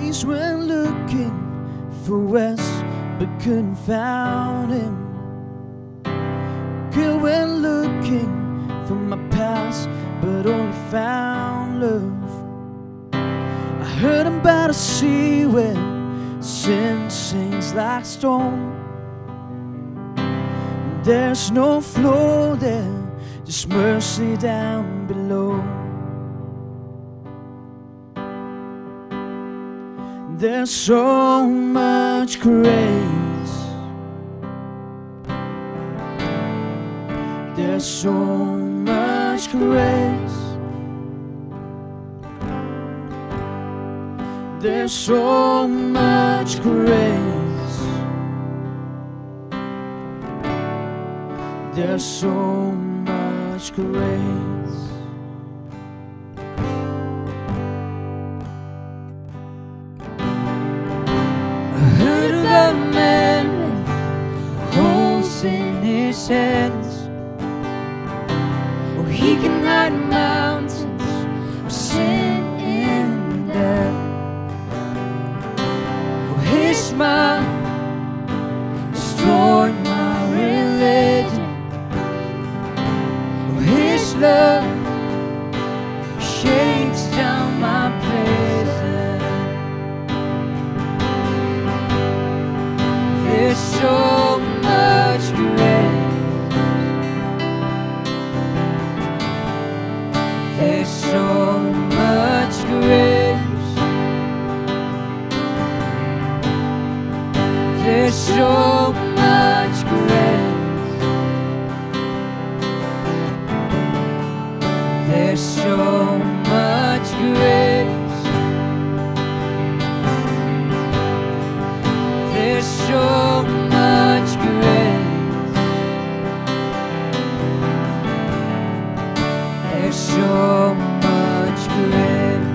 East went looking for West, but couldn't find him. Girl went looking for my past, but only found love. I heard about a sea where sin sings like storm. There's no flow there, just mercy down below. There's so much grace. There's so much grace. There's so much grace. There's so much grace. I heard about a man with holes in his hands. Oh, he can hide mountains of sin and death. Oh, his smile destroyed my religion. Oh, his love shakes down my prison. There's so much grace. There's so much grace. There's so much grace. There's so much grace. There's so much grace. There's so much grace.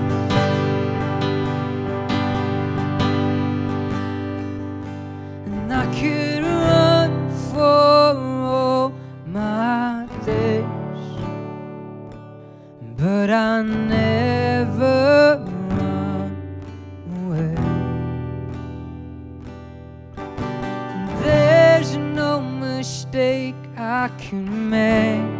And I could run for all my days, but I never run away. There's no mistake I can make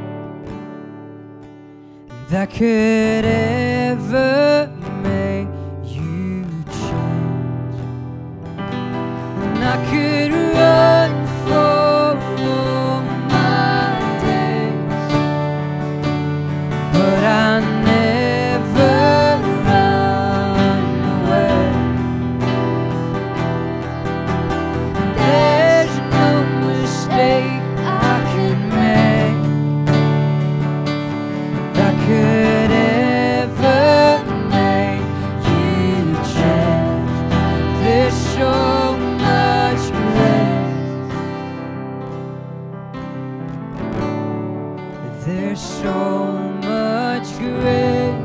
that could ever make you change. And I could run for all my days, but I never run away. There's no mistake I can make that could ever make you change. There's so much grace. There's so much grace.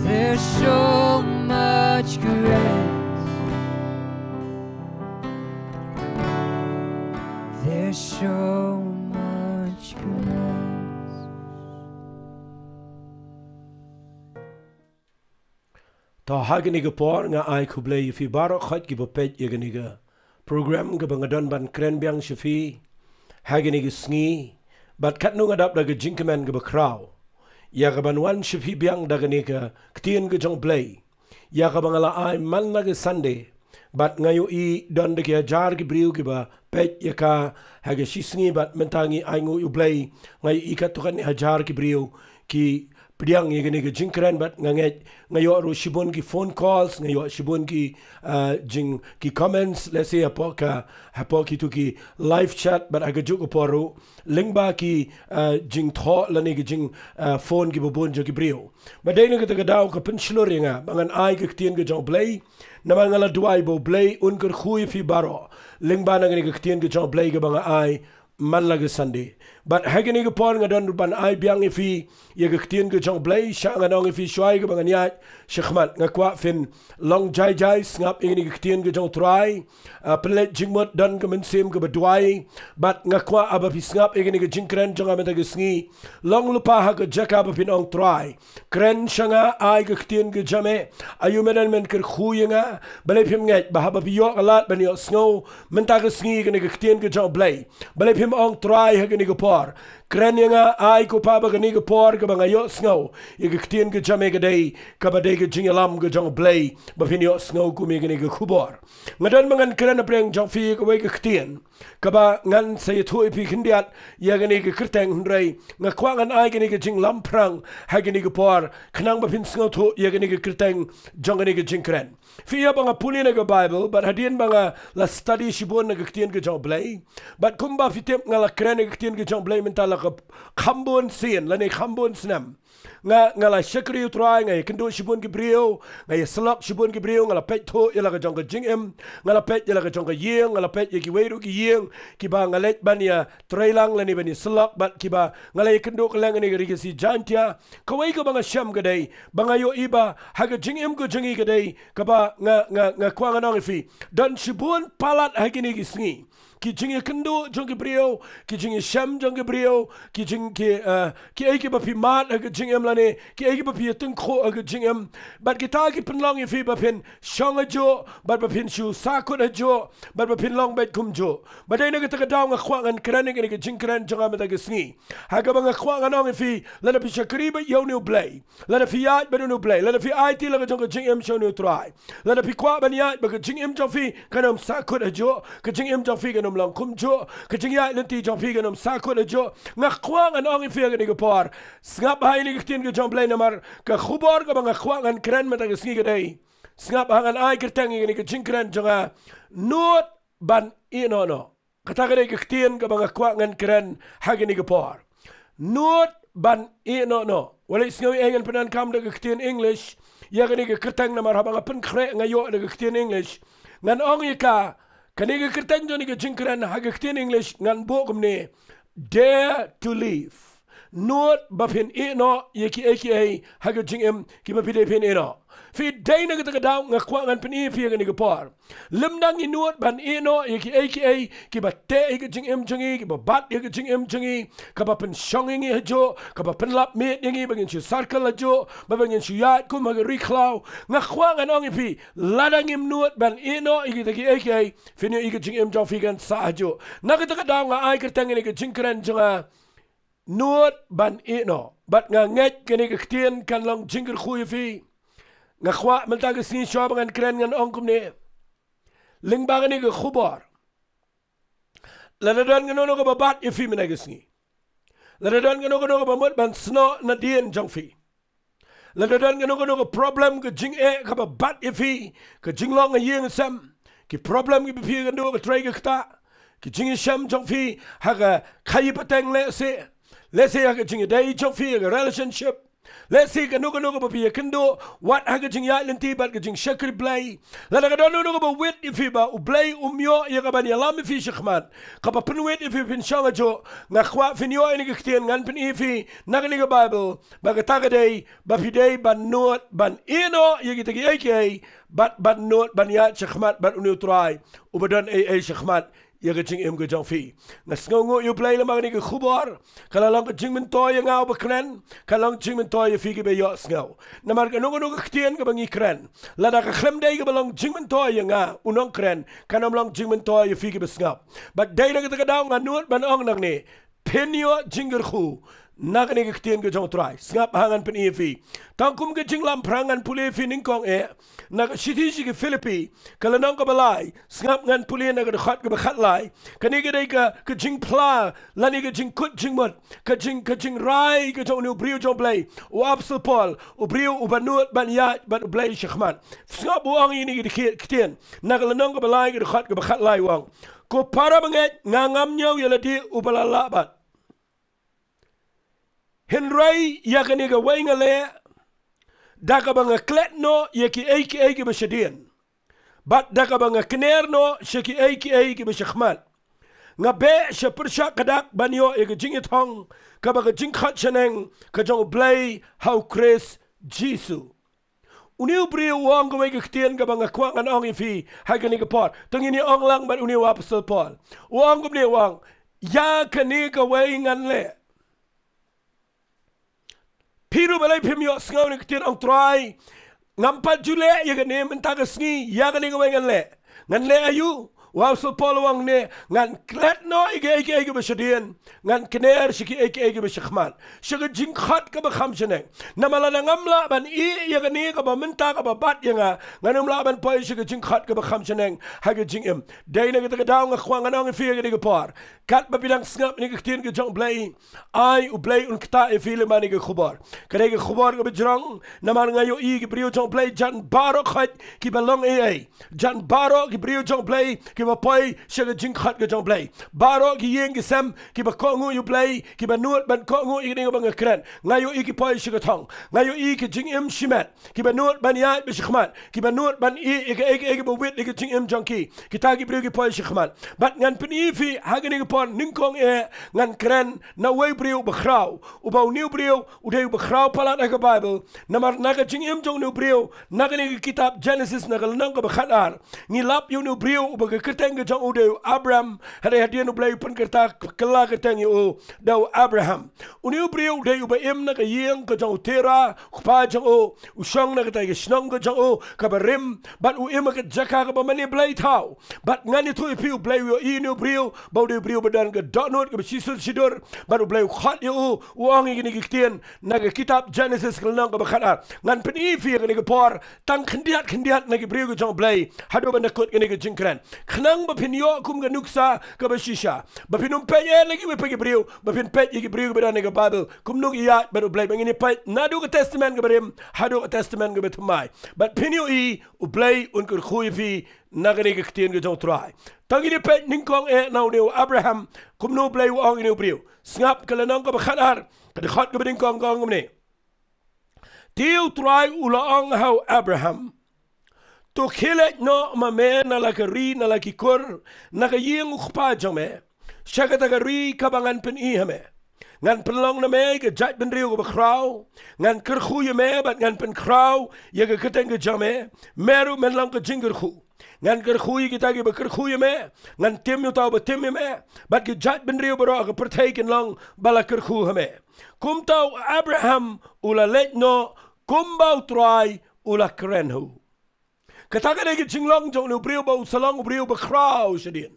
There's so much grace. There's so much grace. Ta hagenige por nga ai kublei fi baro khat ki bopet yegenige program ga bangadon ban krenbyang shifi hagenige sngi bat katnu ngadap daga jinkemen ga bakraw ya ga banwan shifi byang daga nika ktien ga jong play ya ga bangala ai man naga sunday bat ngayo I don de ke jar ki briu ki ba pet yaka haga shisngi bat mentangi aingu u play ngai I ka tukan ni hajar ki briu ki Priang yegene ke jinkran bat nganget ngayo ro shibon ki phone calls ngayo shibon ki jing ki comments let's say apo ki tu ki live chat bat aga jugo poro lingba ki jing tho lane ki jing phone ki bobon jo ki brio but dai ne ke daw ka penslor nga bangan ai ke tien ke jong play na mangala duai bo play un ker khui fi baro lingba na ke tien ke jong play ke banga ai man lagi sandi. But hagini ke por ngadon ban ai biang ifi ye ke tien ke jong blai sha ngadong ifi shwai ke bangan yat shkhmat ngakwa fin long jai jai ngap ini ke tien ke jong try pelet jingmot dan ke mensim ke bedwai but ngakwa aba fi ngap ini ke jingkren jong ameta ke sngi long lupa ha ke jaka aba fin ong try kren shanga ai ke tien ke jame ayu medan men ke khuyenga balai phim ngai ba ha ba fi yo alat ban yo snow menta ke sngi ke tien ke jong blai balai phim ong try ha ke ni ke por kren nga ai ko pa ba ni ke por ke banga yo snow ye ke tien ke jame ke dei ka ba dei ke jingalam ke jong blai ba fin yo snow ku me ke ni ke khubor ngadan mangan kren apreng jong fi ke we ke tien ka ba ngan se thu pi khindiat ye ke ni ke krteng rei nga kwangan ai ke ni ke jinglam prang ha ke ni ke por khnang ba fin snow thu ye ke ni ke krteng jong ni ke jingkren fi ya banga puli na ke bible but hadien banga la study shibon na ke tien ke jong blai but kumba fitem ngala kren ke tien ke jong blai mentala ka khambon sin la ne khambon snam nga la shakri utrai nga kendo shibon ke brio nga ye slok shibon ke brio nga la pet tho ila ka jong ka jingem nga la pet ila ka jong ka yeng nga la pet ye ki weiru ki yeng ki ba nga let bania trailang la ni bani slok bat ki ba nga la kendo ka lang ni ri si jantia ka wei ka banga sham ka dei banga yo iba ha ka jingem ko jingi ka dei ka ba nga kwa nga nang fi dan shibon palat ha ki ni ki sngi ki jingi kendo jong ke brio ki jingi sham jong ke brio ki jing ki ai ki ba pi mat ha ka jingem la ne ki ai ki ba pi tung kho ha ka jingem bat ki ta ki pen long ye fi ba pen shong a jo bat ba pen shu sa ko a jo bat ba pen long bet kum jo ba dai na ka ta ka daw nga khwa ngan kran ni ka jing kran jong ma ta ka sngi ha ka ba nga khwa nga nong ye fi la na pi shakri ba yo nu blai la na fi yat ba nu blai la na fi ai ti la ka jong ka jingem show nu try la na pi kwa ba ni yat ba ka jingem jong fi ka nam sa ko a jo ka jingem jong fi ka long kum jo ka jing ya nanti jong fi ganum sa ko le jo nga khwang an ong fi ga por ngap hai ni tin ga jong blai namar ka khubor ga nga khwang an kran ma ta ga sngi ga dei ngap hangan ai kertang ni ka jing kran jonga not ban ino no kata ga dei ka tin ga nga khwang an kran ha ga ni ga por not ban ino no wala sngi engen penan kam da ga tin english ya ga ni ga kertang namar ha nga pen khre nga yo da ga tin english ngan ong ka kaniga kertang joni ke jingkran hagaktin english ngan bokum ne dare to live not bapin ino yeki aka hagajingem ki bapide pin ino fi daina ga daw nga kwa ngan pin fi ga ni ga por limdang ni not ban ino yeki aka ki batte ga jingem jingi ki bat ga jingem jingi ka bapin shonging hi jo ka bapin lap me ngi bagin chu circle jo bagin chu yat ku mag riklau nga kwa ngan ong fi ladang im not ban ino yeki aka fi ni ga jingem jo fi gan sa jo na ga daw nga ai kertang ni ga jingkran jonga not ban ino bat nga nget ga ni ga tien kan long jingker khu fi nga khwa menta ga sin shwa ngan kren ngan ongkum ne ling ba ni ga khubor la dan ngano no ga bat ifi mena ga sni la dan ngano ga ba mot ban sno na dien jong fi la dan ngano ga problem ga jing e ga ba bat ifi ka jing long a yeng sam ki problem gi bi ga no ga trai ga ta ki jing sham jong fi ha ga khai pateng le se ha ga jing dai jong fi ga relationship let's see kanu ba pi kendo what ha gajing ya lenti bat gajing shakri blai la ga don no ba wit ifi ba u blai umyo ya ga ban ya lam fi shkhmat ka ba pin wit ifi pin shanga jo nga khwa fin yo ni gktien ngan pin ifi na ga ni ga bible ba ga ta ga dei ba pi dei ban not ban ino ya gi tagi aka bat not ban ya shkhmat ban unu try u badan a shkhmat ya ga jing em ga jong fi na sngo you play la magni ga khubor kala lang ga jing men to ya nga ba kren kala lang jing men to ya fi ga be yo sngo na mar ga no ga ktien ga bangi kren la da ga khlem dei ga lang jing men to ya nga unong kren kanam lang jing men to ya fi ga be sngo but dei la ga daw nga nut ban ong nang ne penyo jinger khu nagani ga ktien ga jong try snap hangan pen efi tangkum ga jinglam prangan pule fi ning kong e nag shiti shi ga philippi kala nong ka balai snap ngan pule na ga khat ga khat lai kani ga dai ka jing pla lani ga jing kut jing mot ka jing rai ga jong nu brio jong play o absol paul o brio o banut ban ya ban play shkhman snap o ang ini ga ktien nag la nong ka balai ga khat ga khat lai wang ko para banget ngangam nyaw yala di o balala bat Henry yakaniga waingale daka banga kletno yaki eiki bashadien bat daka banga knerno shaki eiki bashkhmal ngabe she persha kadak banyo e jing ithong ka ba jing khat cheneng ka jong blay how Chris Jesus uniu brio wang go wege ktien ka bang kwang an ong ifi ha ka ni ka pot tong ini ong lang ban uniu apostle Paul wang go ne wang ya ka ni ka wei ngan le piru balai pimyo sngaw ni ktien ong try ngampat jule ya ka ni mentag sngi ya ka ni ka wei ngan le ayu wow so Paul wang ne ngan klet no ige besedian ngan kner shiki ige beskhman shiga jing khat ka ba kham cheneng namala ngamla ban I ya ni ka ba menta ka ba bat yanga nganumla ban poi shiga jing khat ka ba kham cheneng ha ga jing im dai na ka daw nga khwang nang fi ga par kat ba bilang snap ni ka tin ka jong blay ai u blay un kta e file man ga khubar kare ga khubar ga bjrang naman nga yo I ga brio jong blay jan baro khat ki balong ai jan baro ki brio jong blay ki ba poi shiga jing khat ga jong blay baro ki yeng ki sam ki ba ko ngu yu blay ki ba nuot ban ko ngu I ni ga bang kran nga yo I ki poi shiga thong nga yo I ki jing im shimat ki ba nuot ban ya be shikhman ki ba nuot ban I ga ba wit ki jing im jong ki ta ki brio ki poi shikhman bat ngan pni fi ha ga ni ga pon ning kong e ngan kran na we brio ba khrau u ba new brio u de ba khrau pala na ga bible na mar na ga jing im jong new brio na ga ni kitab Genesis na ga nang ga ba khanar ni lap yu new brio u ba ga keteng ga jong u de Abraham hade hadien u blay pun kerta kala keteng u da Abraham u new brio de u ba im na ga yeng ga jong tera pa jong u shong na ga ta ga snong ga jong u ka ba rim bat u im ga jaka ga ba mani blay tau bat ngani tu pi u blay u I new brio ba de brio badan ga donot ga sisul sidur baru blay khat yu uang ini giktian naga kitab Genesis kelnang ga bakhanar ngan peni fi ga ni ga por tang khendiat nagi brio ga jong blay hado ban kut ga ni ga jingkran khnang ba pinyo kum ga nuksa ga ba shisha ba pinum pe ye lagi we pe brio ba pin pe gi brio ga badan ga bible kum nuk ya baru blay bangini pe nadu ga testament ga barim hado ga testament ga betumai but pinyo I u blay un kur khui fi nagani ga ktien ga jong try tangini pe ningkong e now ni Abraham kum no blay wang ni brio snap kala nang ka bakhanar ka khat ga beding kong ni tiu try ulaang how Abraham to khile no ma me na la ka ri na la ki kor na ka yeng khpa jame shaka ta ka ri ka bangan pen I hame ngan pelong na me ga jat ben riu ga khrau ngan ker khuye me bat ngan pen khrau ye ga keteng ga jame meru men lang ka jinger khu ngan ker khuye kita gi ba ker khuye me ngan tim yu taw ba tim me bat gi jat ben riu baro ga parteken lang bala ker khu hame kum taw Abraham ula let no kum bau try ula krenhu kataga de gi jinglong jong no brio ba salong brio ba khrau shedin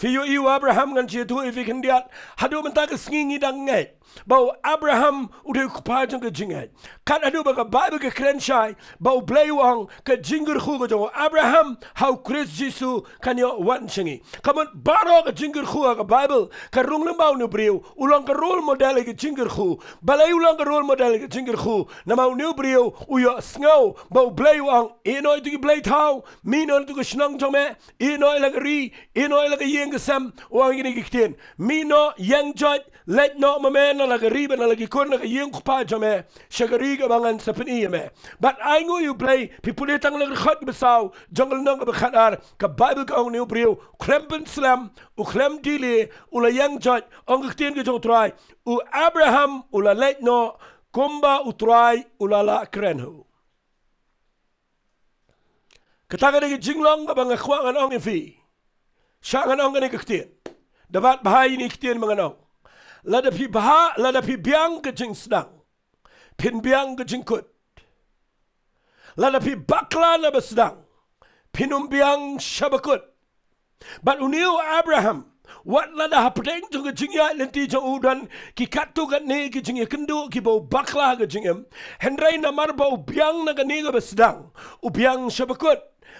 Fiyo iu Abraham ngan chia tu ifi kendiat hadu mentaka sngingi dang ngai bau Abraham udah kupa jong ke jingai kan hadu baka Bible ke krenshai bau blayuang ke jingger khu ke jong Abraham how Chris Jesus kan yo wan chingi kaman baro ke jingger khu ke Bible ke rung lembau nu brio ulang ke role model ke jingger khu balai ulang ke role model ke jingger khu namau nu brio uyo sngo bau blayuang ino itu ki blay tau mino itu ke snang jong me ino ila ke ri ino ila ke yeng sam wang ini giktin mino yang jot let no mamen na lagi riba na lagi kon na yung kupa jame shagariga bangan sa peniya me but I ngo you play pipulitang lagi khat besaw jungle nang bakhanar ka Bible ka ong new brio krempen slam u krem dili ula yang jot ong giktin ke jong try u Abraham ula let no kumba u try ula la krenhu kataga de jinglong ka bang khwangan ong ifi Syangan ong ni kektian. Dapat bahaya ni kektian mengenau. Lada pi biang ke jing sedang. Pin biang ke jing kut. Lada pi bakla na bersedang. Pinum biang syabakut. But uniu Abraham. Wat lada hapdeng tu ke jing ya lenti jang udan. Ki katu kat ni ke jing ya kendu. Ki bau bakla ke jing em. Hendrai namar bau biang na ke ni ke bersedang. U biang syabakut.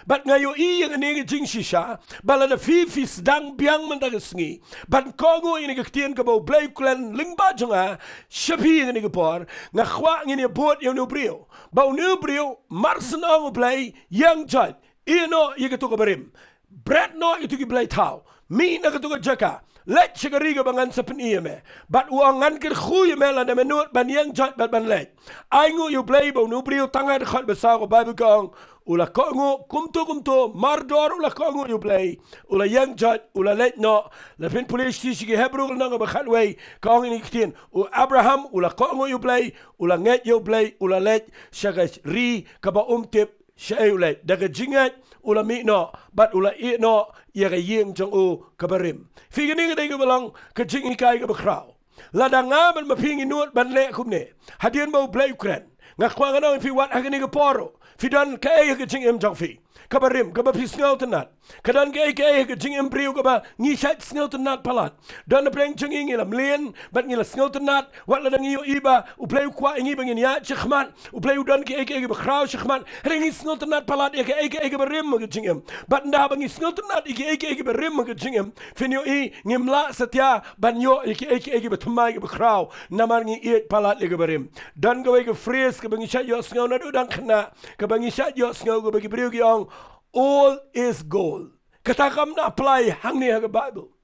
But ngayo I yang ni jing shisha bala da fi sedang biang mendag sngi ban kongo ini kektien ke bau blay klan lingba jonga shapi yang ni por nga khwa ngini bot yang no brio bau no brio marsen ong blay yang jat ino ye to barim bread no itu ki blay tau mi na to jaka let chigariga bangan sa penieme but uangan ker khuye mela na menut ban yang jat ban let aingu you blay bau no brio tanga de khat besa ko bible kong ula kongo kumto mardor ula kongo you play ula young judge ula let no la fin police shige hebru nanga ba khalway kong ni kitin u Abraham ula kongo you play ula nget you play ula let shaga ri kaba tip shay ula daga jingat ula mi no but ula I no yaga yeng jong u kabarim figini ga dega balang ka jingi kai ga bakraw la da nga ban mapingi nuot ban le kumne hadien ba play Ukraine nga kwa nga fi wat agani ga poro fi dan ka ay ga jing jong fi kabarim kaba fi snel tenat kadan ga ay ga jing brio kaba ngi shat snel tenat palat dan na pleng jing ngi lam lien bat ngi la snel tenat wat la ngi yo iba u play kwa ngi bangin ya chkhman u play dan ga ay ga khraw chkhman ngi snel tenat palat ga ay ga barim ga jing bat nda bangi snel tenat ga ay ga barim ga jing fin yo I ngimla satya ban yo ga ay ga tmai ga khraw namar ngi et palat ga barim dan ga ga frees ga bangi shat yo snel na dan khna ga bangi shat yo snel ga bagi brio gi ong all is gold. Katakam na apply hang ni haga Bible.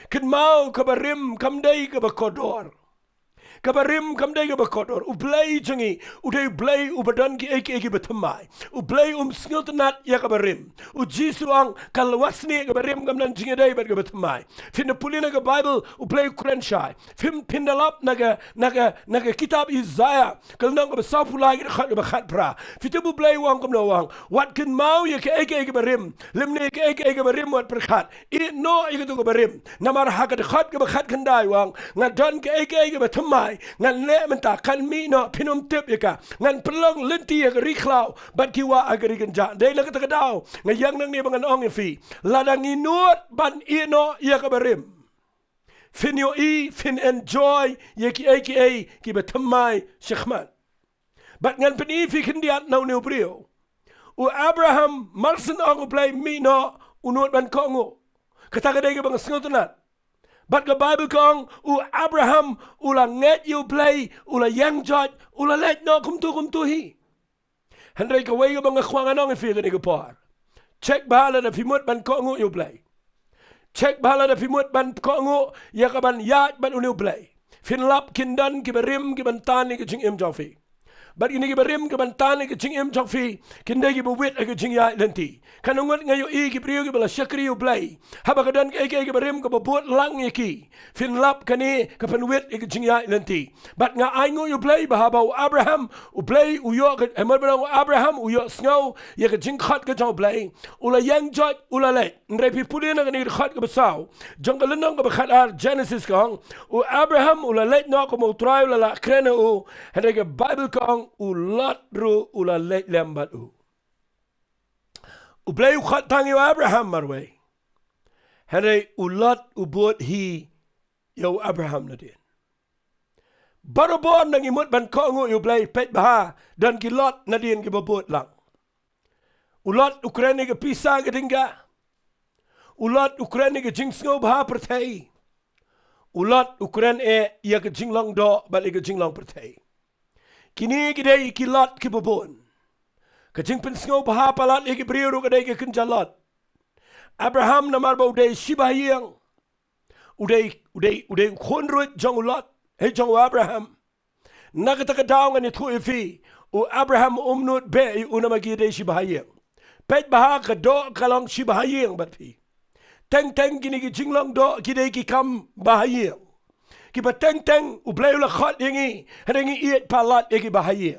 Kin mau kabarim kamdai kabakodor. Kabarim kamdai kabakodor. Ublay jangi. Uday blay ubadan ki eki batamai. Ublay skiltanat ya kabarim. Ujisu ang kalwasni kabarim kamdan jingaday bat kabatamai. Fin puli naga Bible ublay Kurenshai. Fin pindalap naga kitab Isaiah. Kalnang kabasapulay khat pra. Fitabu blay wang kamna wang. Wat kin mau ya ke eki kabarim. Limni ke eki kabarim wat perkhat. I no ikatu kabarim. Namar hakat khat kabakhat kandai wang. Ngadan ke eki batamai. Ngan le menta kan mi no pinum tip yaka ngan pelong lenti ya riklau bat kiwa agari ganja dei la kata kadau ngayang nang ni bangan ong fi ladang inut ban ino ya kabarim fin yo I fin enjoy yaki aka ki batamai shekhman bat ngan peni fi kindiat nau new brio u Abraham marsen ong play mi no unut ban kongo kata kadai ke bang singotunat but the Bible kong u Abraham ula nget you play ula young judge ula let no kumtu hi. Henry ka way bang khwang anong fi ni ko par. Check bala da pimut ban kongo you play. Check bala da pimut ban kongo ya ka ban yat ban unu play. Fin lap kindan ki berim ki ban tan ni ki jing im jofi. But ini kibarim ke bantan ke jing im chokfi kinde ki buwit ke jing ya lenti kanungot ngayo I ki priyo ki bala syakri u play haba kadan ke kibarim ke bobot lang ki fin lap kani ke penwit ke jing ya lenti but nga aingo you play bahaba u Abraham u play u yo ke emar bang Abraham u yo snow ye ke jing khat ke jong play ula yang jot ula le ndre pi pulina ke ni khat ke basau jong lenong ke khat ar Genesis kong u Abraham ula le no ko mo try ula la krena u hande ke Bible kong ulat ru ula let lembat u play khat tangi Abraham marway hare ulat ubot hi yo Abraham nadin barobon nang imut ban kongo you play pet baha dan ki lot nadin ki babot lang ulat Ukraine ke pisa ke tingga ulat Ukraine ke jingsngo baha pertai ulat Ukraine ya ke jinglong do balik ke jinglong pertai kini kidai kilat kibobon kajing pensngo baha palat eki brio kadai ke kenjalat Abraham namar ba udai shibahiyang udai khonrut jong ulat he jong Abraham nakata kadaw ngani thu ifi u Abraham umnut be unamagi dai shibahiyang pet baha kado kalong shibahiyang batpi teng kini ki jinglong do kidai ki kam bahiyang kiba teng u bleu la khat yengi hengi iet palat egi bahaya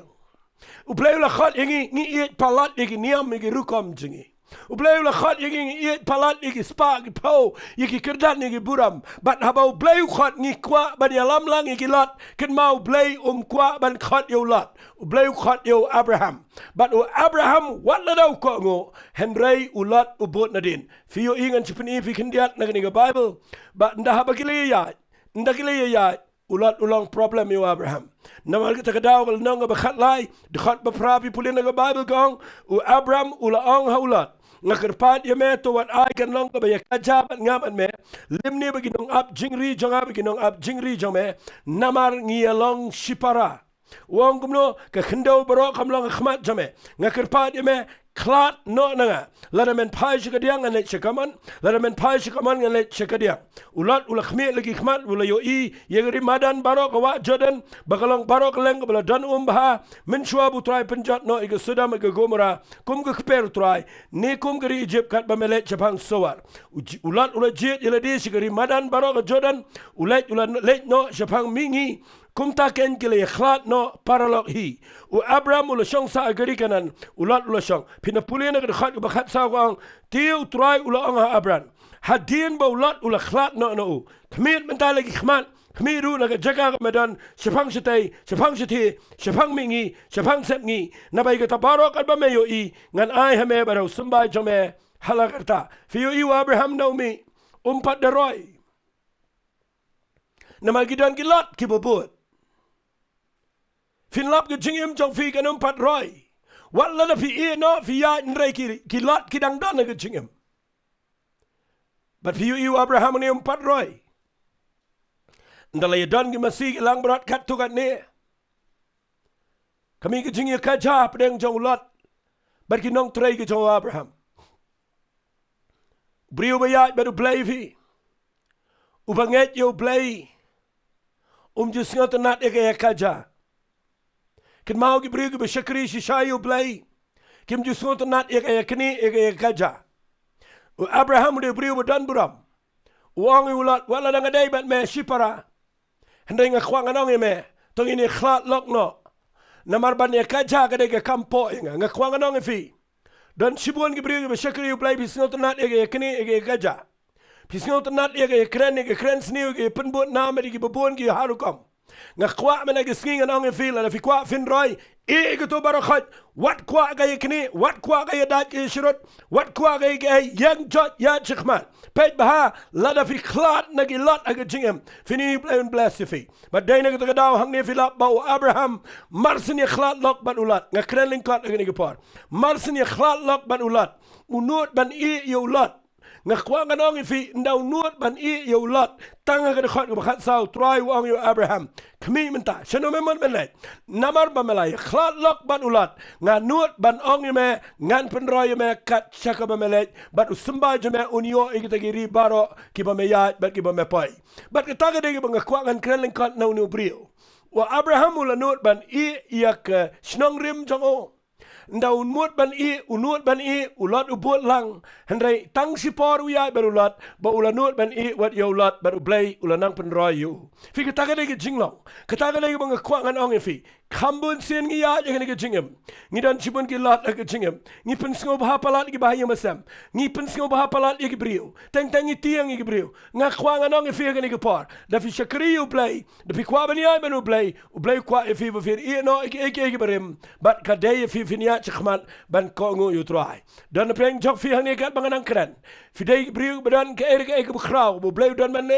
u bleu la khat yengi ngi iet palat egi niam egi rukom jingi u bleu la khat yengi ngi iet palat egi spa egi po egi kerdan egi buram bat habau bleu khat ngi kwa ban yalam lang egi lat ken mau bleu kwa ban khat yo lat u bleu khat yo Abraham but u Abraham wat la dau ko ngo henrei ulat u bot nadin fio ingan chipni fi kindiat nagani ga Bible but ndah bagili ya ndakile ya ulat ulang problem yo Abraham namal kita kadaw kal nang ba khat lai de khat ba prapi pulin nga Bible gong u Abraham ula ong haulat ngakerpat yame to wat ai kan long ba ya kajabat ngaman me limni ba ginong up jingri jong ab ginong up jingri jong me namar ngi along shipara Uang kumno ke kendau barok kamlang khmat jame. Ngakirpat yame klat no nanga. Lada men pai shikadiang ngan let shikaman. Lada men pai shikaman ngan let shikadiang. Ulat ula khmit lagi khmat ula yo i yegri madan barok wa Jordan bakalang barok leng bala dan baha menshua bu try penjat no iga Sodom iga Gomora kum ke kper try ni kum gari Egypt kat bamelet chapang sowar. Ulat ula jet yela di shigari madan barok Jordan ulat ula let no chapang mingi kum taken kile khlat no paralog hi u Abraham ula shong sa agari kanan ulat ula shong pinapuli na khat bakhat sa wang tiu try ula anga Abraham hadin ba ulat ula khlat no khmit mentala gi khmat khmiru na jaga medan shapang shapang mingi shapang sepngi nabai ka tabaro kan ba meyo I ngan ai hame baro sumbai jome halakarta fiyo I Abraham no mi umpat deroi namagidan gilat kibobot Finlap ke jingim jong fi kan umpat roi. Wat lana fi no fi ya nrei ki lot ki dang dana ke jingim. But fi you Abraham ni umpat roi. Ndala yadan ki masih lang berat kat tu kat ni. Kami ke jingim kaja pedeng jong lot. But ki nong trei ke jong Abraham. Brio bayat baru play fi. Ubanget yo play. Just ngot nat eke kaja. Kin mau ki brio ki beshakri shishayu play. Kim just ngot nat eke kini eke kaja. Abraham de brio dan buram. Uang ulat wala dang adai bat me shipara. Hendai ngakwang anong me. Tong ini khlat lok no. Namar ban ye kaja kade ke kampo inga ngakwang anong fi. Dan shibuan ki brio ki beshakri play bisngot nat eke kini eke kaja. Pisngot nat eke kren sniu ke penbut nama di ki babon ki harukam. Ngakwa mena ki sking anong fi la fi kwa fin roi. Eke to barakhat. Wat kwa kaya kini, wat kwa kaya dat ke shirot, wat kwa kaya yang jot ya chikman. Pet baha lada fi klat nagi lot aga jingem. Fini plain bless fi. But day nagi tagadaw hang ni fi lap bau Abraham marsin ya klat lok ban ulat. Ngakren lingkot aga nigi par. Marsin ya klat lok ban ulat. Unut ban yo ulat. Ngakwa nganong fi ndaw nuot ban yo lot tanga ka khot bakhat saw try wang yo Abraham khmi menta shano memon belet namar bamelai khlat lok ban ulat nga nuot ban ong me ngan penroy me kat chaka bamelet bat usumba jame unyo igitagiri baro ki bameyat bat ki bamepai bat kataga de ngakwa ngan kreleng kot no no brio wa Abraham ula nuot ban yak shnong rim jongo Ndaw unut ban ulat ubut lang. Hendrai tang sipor uyai berulat, ba ulanut ban wat ya ulat baru blay ulanang penroy yu. Fi kataga lagi jinglong, kataga lagi mga kuangan ong fi. Kambun sin ngiyat yang lagi jingem. Ngidan cibun ki lat lagi jingem. Ngipen singo bahapalat ki bahaya masam. Ngipen singo bahapalat lagi brio. Teng tiang lagi brio. Ngakwangan ong fi lagi par. Da fi shakri u blay. Da fi kwa baniai banu blay. U blay kwa fi bafir no iki berim. Bat kadai fi niat chkhmat ban kongo yu try. Dan preng jok fi hang kat banganang kran. Fi dai brio badan ke eke bekrau. Bu blay dan man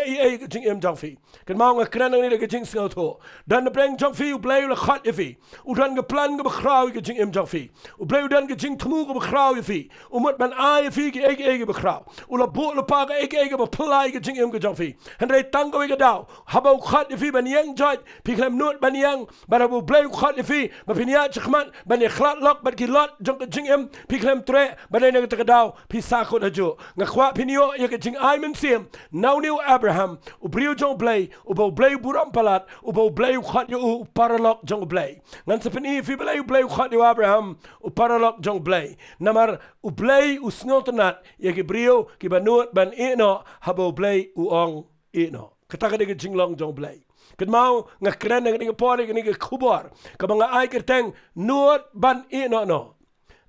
jingem jok fi. Kan mau ngakran ni lagi jing singo to. Dan preng jok fi u blay la khat Ifi, udan ge plan ge begrauw ge jing im jaffi. U bleu dan ge jing tmu ge begrauw ifi. U mut man a ifi ge ege begrauw. U la bo le pa ge ege be plai ge jing im ge jaffi. En re tango ge daw. Haba khat ifi ban yang jaj, pi klem noot ban yang, ban bu bleu khat ifi, ma pi nia chkhman ban ye khlat lok ban ki lot jong ge jing im, pi klem tre ban ne ge daw, pi sa ko ajo. Nga khwa pi nio ye ge jing ai men sim. Now new Abraham, u bleu jong blay, u bo bleu buram palat, u bo bleu khat yo paralok jong blay. Ngan sepeni fi blay khat yo Abraham u paralok jong blay. Namar u blay u snotenat ye ki brio ki banut ban eno habo blay u ong eno. Kataka de jinglong jong blay. Ket mau ngakren ngi pore ngi kubar. Ka mga ay kerteng nuot ban eno no.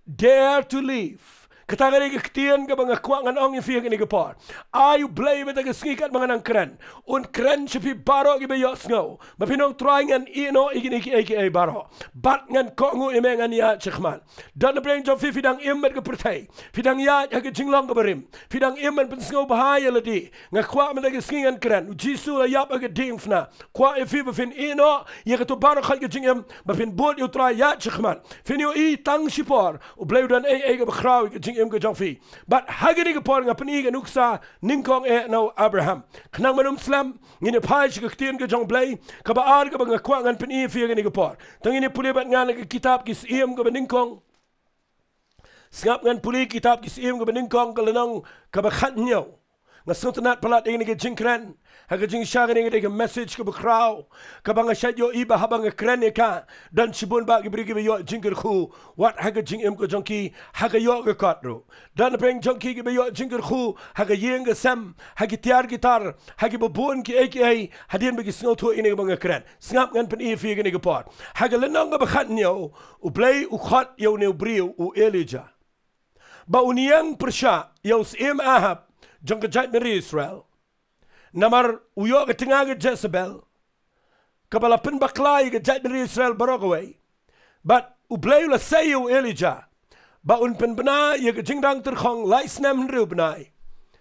Dare to live. Kataga ni ketian ka mga kuangan ong ifiag ni kapar. Ayu blay met ang skikat mga nang kren. Un kren sipi baro ki bayo sngo. Mapinong trying an ino iginiki aka baro. Bat ngan kongu ime ngan ya chikman. Dan na breng jom fi fidang imet ka pertay. Fidang ya hagi jinglong ka barim. Fidang imet pensngo bahaya ladi. Nga kwa met ang skingan kren. Jisu la yap aga dingfna. Kwa ifi bafin ino. Yaga to baro khat ka jingem. Bafin bot yu try ya chikman. Fin yu I tang sipor. U blay dan aka bakraw ka jingem. ke jong fi but hagini ke por ngapni ke nuksa ningkong no Abraham knang manum slam ngine page ke tien ke jong blai ka ba ar ke ba ngakwa ngan pni fi ke ni ke por tangini puli bat ngan ke kitab ki sim ke ningkong sngap ngan puli kitab ki sim ke ningkong ke lenong ka ba khat nyo ngasutnat palat ini ke jingkran haga jing shaga ni ke message ke bakraw ka banga shadyo iba habang kran ka dan sibun ba gibri ke yo jingker khu wat haga jing em ko jonki haga yo ke katro dan peng jonki ke yo jingker khu haga yeng ke sam haga tiar gitar haga bobon ki aka hadien be snot ho ini banga kran snap ngan pen e fi ke ni ke pot haga lenong ba khat nyo u play u khat yo ne briu u Elijah ba uniang persha yo sim Ahab jong jat meri Israel namar uyo ke tengah ke Jezebel kabala pen baklai ke jat meri Israel barogaway but ublay la sayu Elijah ba un pen bena ye ke jingdang terkhong lais nam ru benai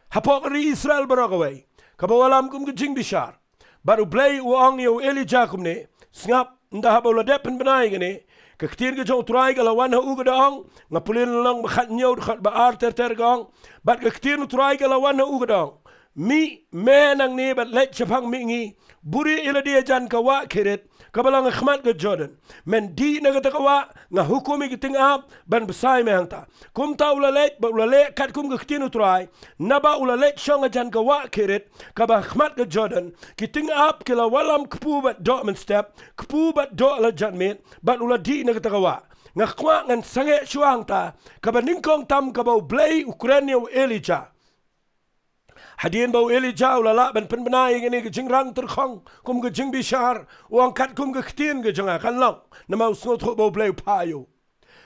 hapok ri Israel barogaway kabawalam kum ke jing bishar but ublay uang yo Elijah kumne sngap nda habola de pen benai gene ke ktir ke jong turai ke lawan hu ke dong ngapulin lang bakhat nyaw khat ba ar ter gong but ke ktir turai ke lawan hu ke dong mi menang ni bat let chapang mingi buri ila dia jan kawa kirit kabalang khmat ke Jordan men di na kawa nga hukumi ke tingap ban besai me hangta kum ta ula let ba ula let kat kum ke ktir turai naba ula let shong jan kawa kirit kaba khmat ke Jordan ki tingap ke lawalam kpu bat do men step kpu bat do la jan met bat ula di na kawa nga kwa ngan sange shuang ta kaba ningkong tam kaba blay Ukraine Elijah hadien bau Elijah ulala ban pen benai ngene ke jingrang terkhong kum ke jing bishar uang kat kum ke ktien ke janga kan long nama snot tho bau blay payo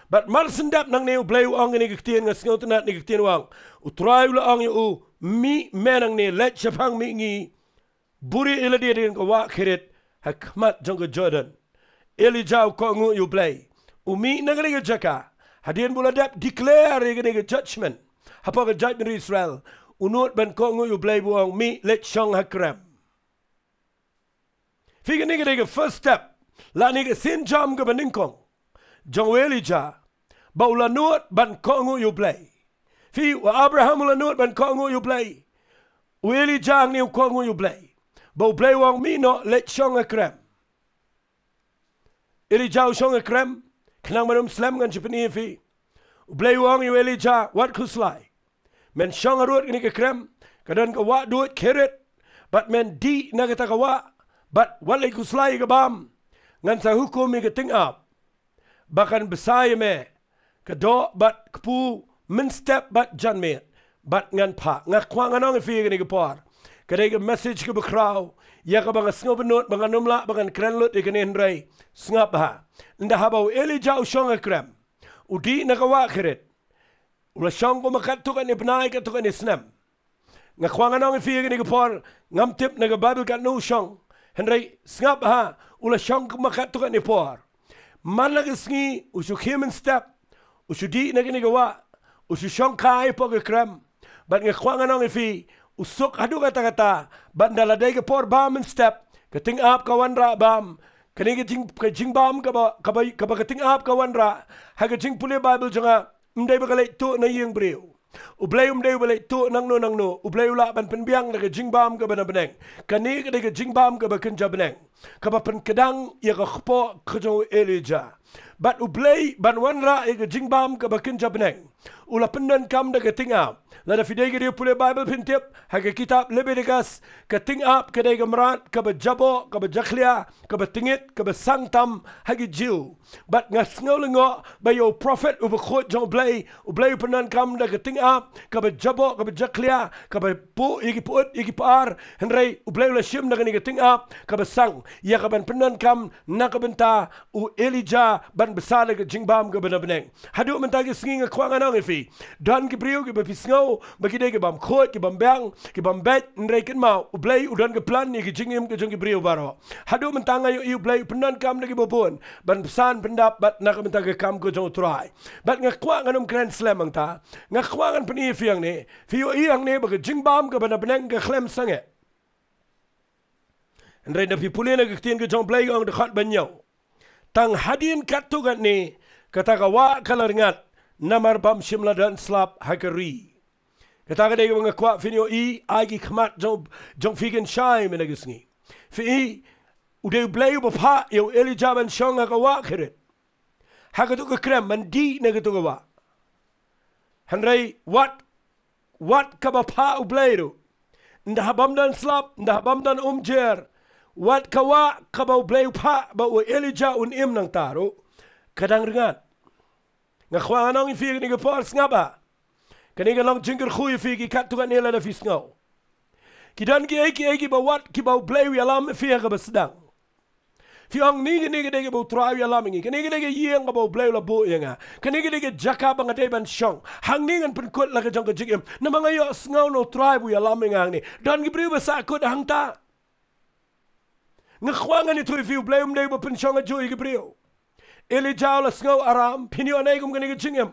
but mar sendap nang ne blay uang ngene ke ktien nga snot nat ne ke ktien uang utrai ula ang u mi menang ne let chapang mi ngi buri ila dia den ko wa khiret hakmat jong ke Jordan Elijah ko ngu yu blay umi nang ne ke jaka hadien buladap declare ngene ke judgment apa ke judgment Israel unut ban ko ngu yu blay buang mi let shong hakram figa nige first step la nige sin jam ga baninkong jong Elijah ba ula nut ban ko ngu yu blay fi wa Abraham ula nut ban ko ngu yu blay Elijah ni ko ngu yu blay ba blay wang mi no let shong hakram Elijah shong hakram knang manum slam ngan chipni fi blay wang yu Elijah wat kuslai men shong arut ini ke krem kadan ka wa duit keret but men di na kata ka wa but walai kuslai ke bam ngan sa hukum ke ting up bahkan besai me ka do but kpu men step but jan me but ngan pa ngak kwang anong fi ke ni ke por kadai ke message ke bekrau ya ka bang sngo benut bang numla bang kren lut ke nen rai snap ha nda habau Elijah shong krem udi na ka wa keret ula shong ko makat tukan ni penai ka tukan ni snam nga kwang anong fi ni ko por ngam tip na ga Bible ka no shong henry snap ha ula shong ko makat tukan ni por man la sngi usu human step usu di na ni wa usu shong kai po ga kram bat nga kwang anong fi usuk adu kata bandala dai ka por bam step ka ting up ka wanra bam kani ka jing bam ka ba ka ting up ka wanra ha ka jing pule Bible janga mdai bagalai tu na yeng breu ublay mdai balai tu nang no ublay ula ban penbiang na jingbam ka beneng kani ka de jingbam ka bakenja beneng ka ba pen kedang ya ka khpo khajo Elijah bat ublay ban wanra ya jingbam ka bakenja beneng ula pendan kam da tinga la da fidei ge pule Bible pintip ha ka kitab Leviticus ka ting up ka de gamrat ka ba jabo ka ba jakhlia ka ba tingit ka ba sangtam ha ge jiu bat ngas ngolengo ba yo prophet u ba khot jong blay ublay pendan kam da ting up ka ba jabo ka ba jakhlia ka ba pu igi par henry ublay la shim da ge ting up ka ba sang ya ka ban pendan kam na ka benta u Elijah ban besale ge jingbam ka beneng hadu menta ge singing kwang anong fi dan ke brio ke bapisngo bagi de ke bam khot ke bam bang ke bam bet ndrei ken mau ublay udan ke plan ni ke jingim ke jong ke brio baro hadu mentanga yo ublay penan kam de ke bopon ban pesan pendap bat nak menta ke kam ko jong try bat ngakwa nganom grand slam angta ngakwa ngan peni fiang ne fi yo iang ne bagi jingbam ke bana beneng ke khlem sange ndrei na fi pulena ke tien ke jong blay ong de khat banyo tang hadin kat tu gat ni kata ka wa kalaringat namar bam shimla dan slap hakari. Kataga dega mga kwa finyo agi khamat jong figen shai menagisngi. Fi ude blay bapa yo Elijah ban shonga kawa khiret. Hagatu ka krem mandi nagatu kawa. Hanray what kabapa ublayro. Nda habam dan slap, nda habam dan umjer. Wat kawa kabaw blay pa ba o Elijah im nang taro. Kadang ringat. Nga kwa anong ifig ni gapors nga ba? Kaniga lang jingger khuy figi kat tukan nila na fisngaw. Kidan ki eki ba wat ki ba blay wi alam figa ba sedang. Fi ang niga dega ba try wi alam ngi. Kaniga dega yeng ba blay la bo yenga. Kaniga dega jaka ba ngate ban shong. Hang ningan pen kot la ka jang ka jigem. Na mga yo sngaw no try wi alam ngang ni. Dan gi briu ba sa kot hang ta. Nga khwangan ni tu fi blay dega ba pen shong a joy gi briu. Elijah la sngaw aram pinyo anay kum kaniga jingem.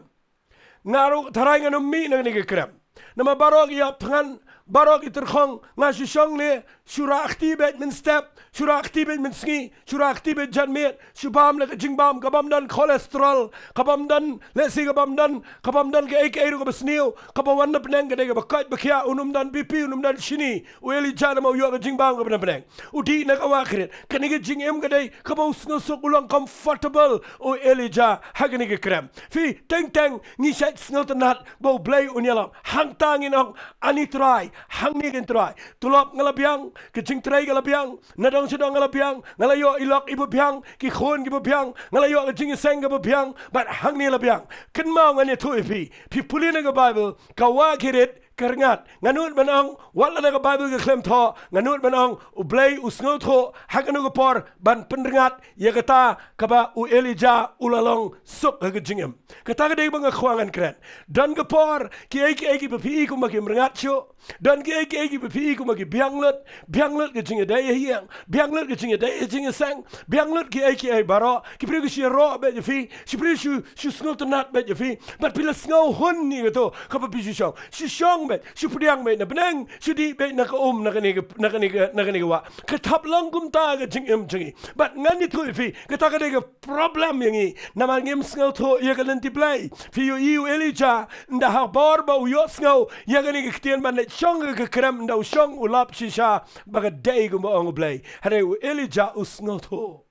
Ngaru taray nga numi nang nigikrem. Nama barog iyap tangan, barog iterkhong, nga shishong ne, shura aktibet min step, shura aktibet min sngi, shura aktibet janmet, shubam na kajingbam, kabam dan kolesterol, kabam dan, lesi kabam dan ke eke eru kabasniyo, kabawan na peneng kadega bakait bakya, unum dan BP, unum dan shini, ueli jana mau yuwa kajingbam kabam peneng. Udi na kawakirit, kaniga jingem kadai, kabaw snusok ulang comfortable, o Elijah, haganiga krem. Fi, teng, ngishat snotanat, bau blay unyalam, hang tangin ang anitray, hang nigin try. Tulop ngalabyang, kajing tray ngalabyang, nadong sidong ngalabyang, ngalayo ilok ibabyang, kikhon ibabyang, ngalayo kajing iseng ibabyang, but hang nilabyang. Kanmao nga niya tuipi, pipuli na ka Bible, kawakirit, karingat nganut manang wala na ka Bible ka klem tho nganut manang ublay usngo tho hakanu ka por ban penringat ya kata kaba u Elijah ulalong suk ha jingem kata ka dei banga khwangan kren dan ka por ki eki papi ku maki mringat cho dan ki eki papi ku maki bianglet ka jinge dai hiang bianglet ka jinge dai jinge sang bianglet ki eki ai baro ki pri shi ro be fi shi pri shu sngo tanat be fi but pila sngo hun ni to ka papi shi shong bet supriang bet na benang sudi bet na kaum na kaniga wa katap lang kumta ka jingem jingi but ngani tu fi kata ka problem yangi na mangem sngo to ya ka lenti play fi you Elijah nda ha bar ba u sngo ya ka ni ktien ban shong ka krem nda shong ulap shisha baga day go mo play hare u Elijah usngo to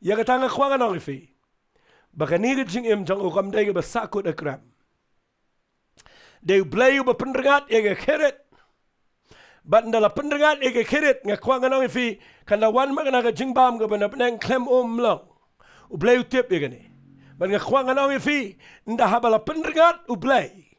ya ka tanga khwanga no fi baga ni ka jingem jang u kam day ba sakut akram de blay ba pendengat ege keret bandala pendengat ege keret ngakwa nganong fi kana wan magana ka jingbam ga bana peneng klem long u blay tip ege ni ban ngakwa nganong fi nda habala pendengat u blay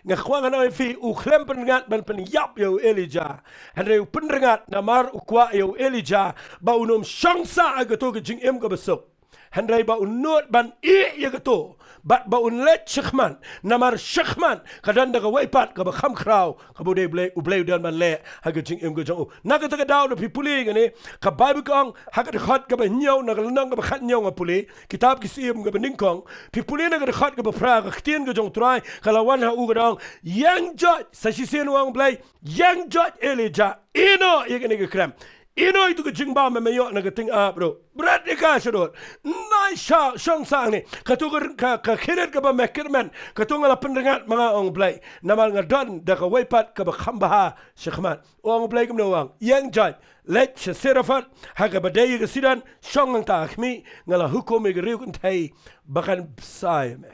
ngakwa nganong fi u klem pendengat ban pen yap yo Elijah hande u pendengat namar u kwa yo Elijah ba unum shangsa agato ga jingem ga besok hande ba unut ban yegato ba unlet shkhman namar shkhman kadan daga waipat ka ba kham kraw ka bo de blay dan man le ha ga jing em ga jong na ga ta daw no pipuli ngani ka bible kong ha ga khat ka ba nyaw na ga nang ga khat nyaw nga puli kitab ki sim ga ning kong pipuli na ga khat ga ba pra ga ktien ga jong try kala wan ha u ga dong yang jot sa shi sen wang blay yang jot Elijah ino ye ga krem ino itu ke jingba me yo na ga ting a bro brat de ka shorot nai sha shong sang ni ka tu ka khiret ka ba mekerman ka tu ngala pendengat mga ong blay namal nga don da ka waipat ka ba khamba shikhman ong blay kum no wang yang jai let she serafat ha ka ba de ga sidan shong ang ta khmi ngala hukom me riu kun thai bakan sai me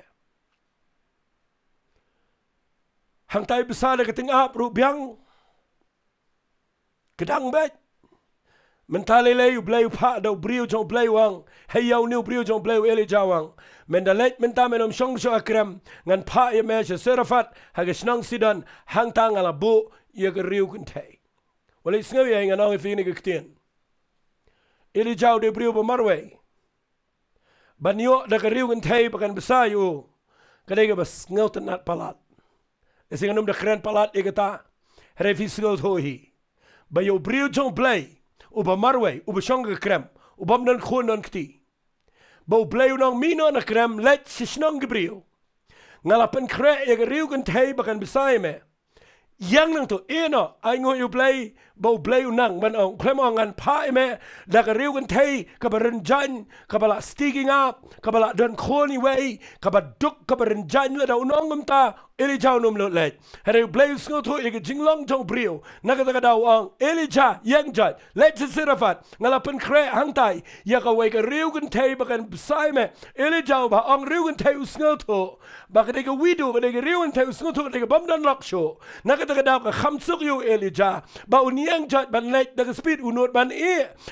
hang tai besar ka ting a bro biang kedang bet mentale le blay pa do brio jong blay wang hey yo new brio jong blay Elijah wang mendalet menta menom shong sho akram ngan pa ye me serafat ha ga snang sidan hang tang ala bu ye ga riu kun thai wala sngaw ye ngan fi ni ga ktien Elijah de brio ba marwe banyo da ga riu kun thai bakan besayu kadai ga bas ngaw tanat palat esing anum da kren palat ye ga ta refi sngaw thohi ba yo brio jong blay uba marwe uba shonga krem ubam nan khon nan kti bo blay nang mino na krem let sisnong gebrio ngala pen kre ye riu kan thai bakan besai me yang nang tu eno ai ngo yu play bau play nang ban ong klem ong an pa me da ka riu kan thei ka baran jan ka bala sticking up ka bala don khoni way ka ba duk ka baran jan la da unong ngam ta Elijah num lo le hare play ngo tu e jing long jong brio na ka da ong Elijah yang jat let sirafat ngala pen kre hang tai ya ka way ka riu kan thei ba kan sai me Elijah ba ong riu kan thei ngo tu ba ka de ka widu ba de ka riu kan thei ngo tu de ka bam dan lok show na ka da ka kham suk yu Elijah ba yang jat ban lek da speed unut ban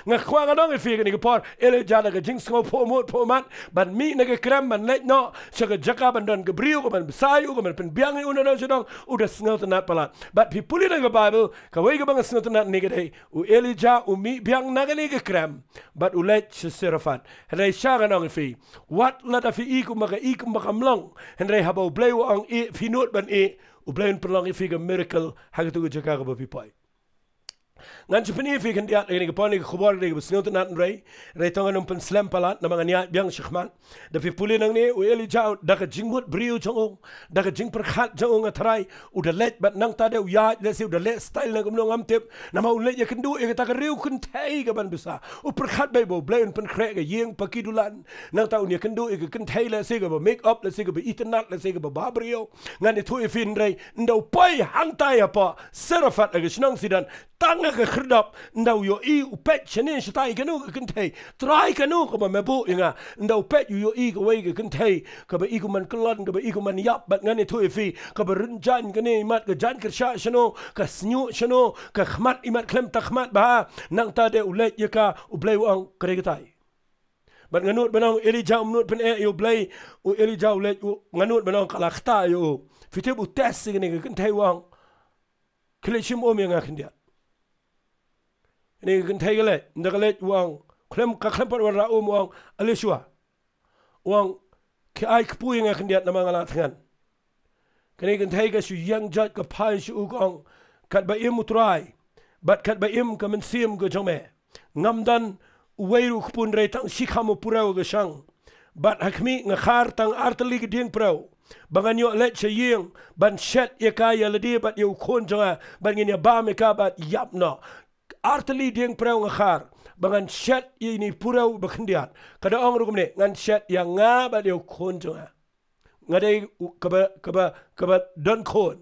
nga khwa nga dong fi ni por Elijah da jing ngo po mot po mat ban mi na kram ban lek no sa jaka ban don gabriel ko ban sayu ko ban pen biang i unano sedong udah sngot nat palat but pipuli na bible ka we ga bang sngot nat ni gade u Elijah u mi biang na ni kram but u let serafat henry sha nga dong fi what la da fi ikum makamlong henry habo bleu ang fi not ban u bleu perlang fi ga miracle hagatu jaka ga bi pai ngan chupini fi kan dia ni kapon ni khobor ni sngot nat rei tongan um pen slam palat na mga niya biang shkhman da fi puli nang ni u Elijah da ka jingmut brio chong da ka jing perkhat jong atrai u da let bat nang ta de u ya le si u da let style na gumno ngam tip na ma u let ya kendu e ta ka riu kun thai ga ban bisa u perkhat bai bo blain pen kre ga yeng pakidulan nang ta u ni kendu e kun thai le si ga ba make up le si ga ba itnat le si ga ba brio ngan ni thu e fin rei ndau pai hang tai apa serafat ga snang sidan tanga ka khrdap ndau yo i u pet chene shtai kanu ka kentei try kanu ko ma bu inga ndau pet yo i ko we ka kentei ka ba i ko man klon ka ba i ko man yap bat ngani thu fi ka ba run jan kane mat ka jan kirsha shano ka snyu shano ka khmat imat klem ta khmat ba nang ta de u let yaka u blai ang kregatai bat nganut banang Elijah umnut pen yo blai u Elijah let nganut banang kala khta yo fitib u test ngani ka kentei wang klechim om yang akhndia ni kan thai gale ndagale wang klem ka klem par wara wang alishwa wang ki ai kpu yang kan diat namang ala thangan kani kan thai ga shu yang jat ka pai shu gong kat ba im utrai bat kat ba im ka men sim go jome ngamdan weiru khpun re tang shikhamu purau ga shang bat hakmi nga khar tang artali ga ding pro bangan yo let chayeng ban shet yakaya ladi bat yo khon janga ban ngin ya ba me ka bat yap no artali ding prau ngakar bangan shet ini purau bakhendiat kada ong rukum ne ngan shet yang nga ba deu khon jonga ngadai kaba don khon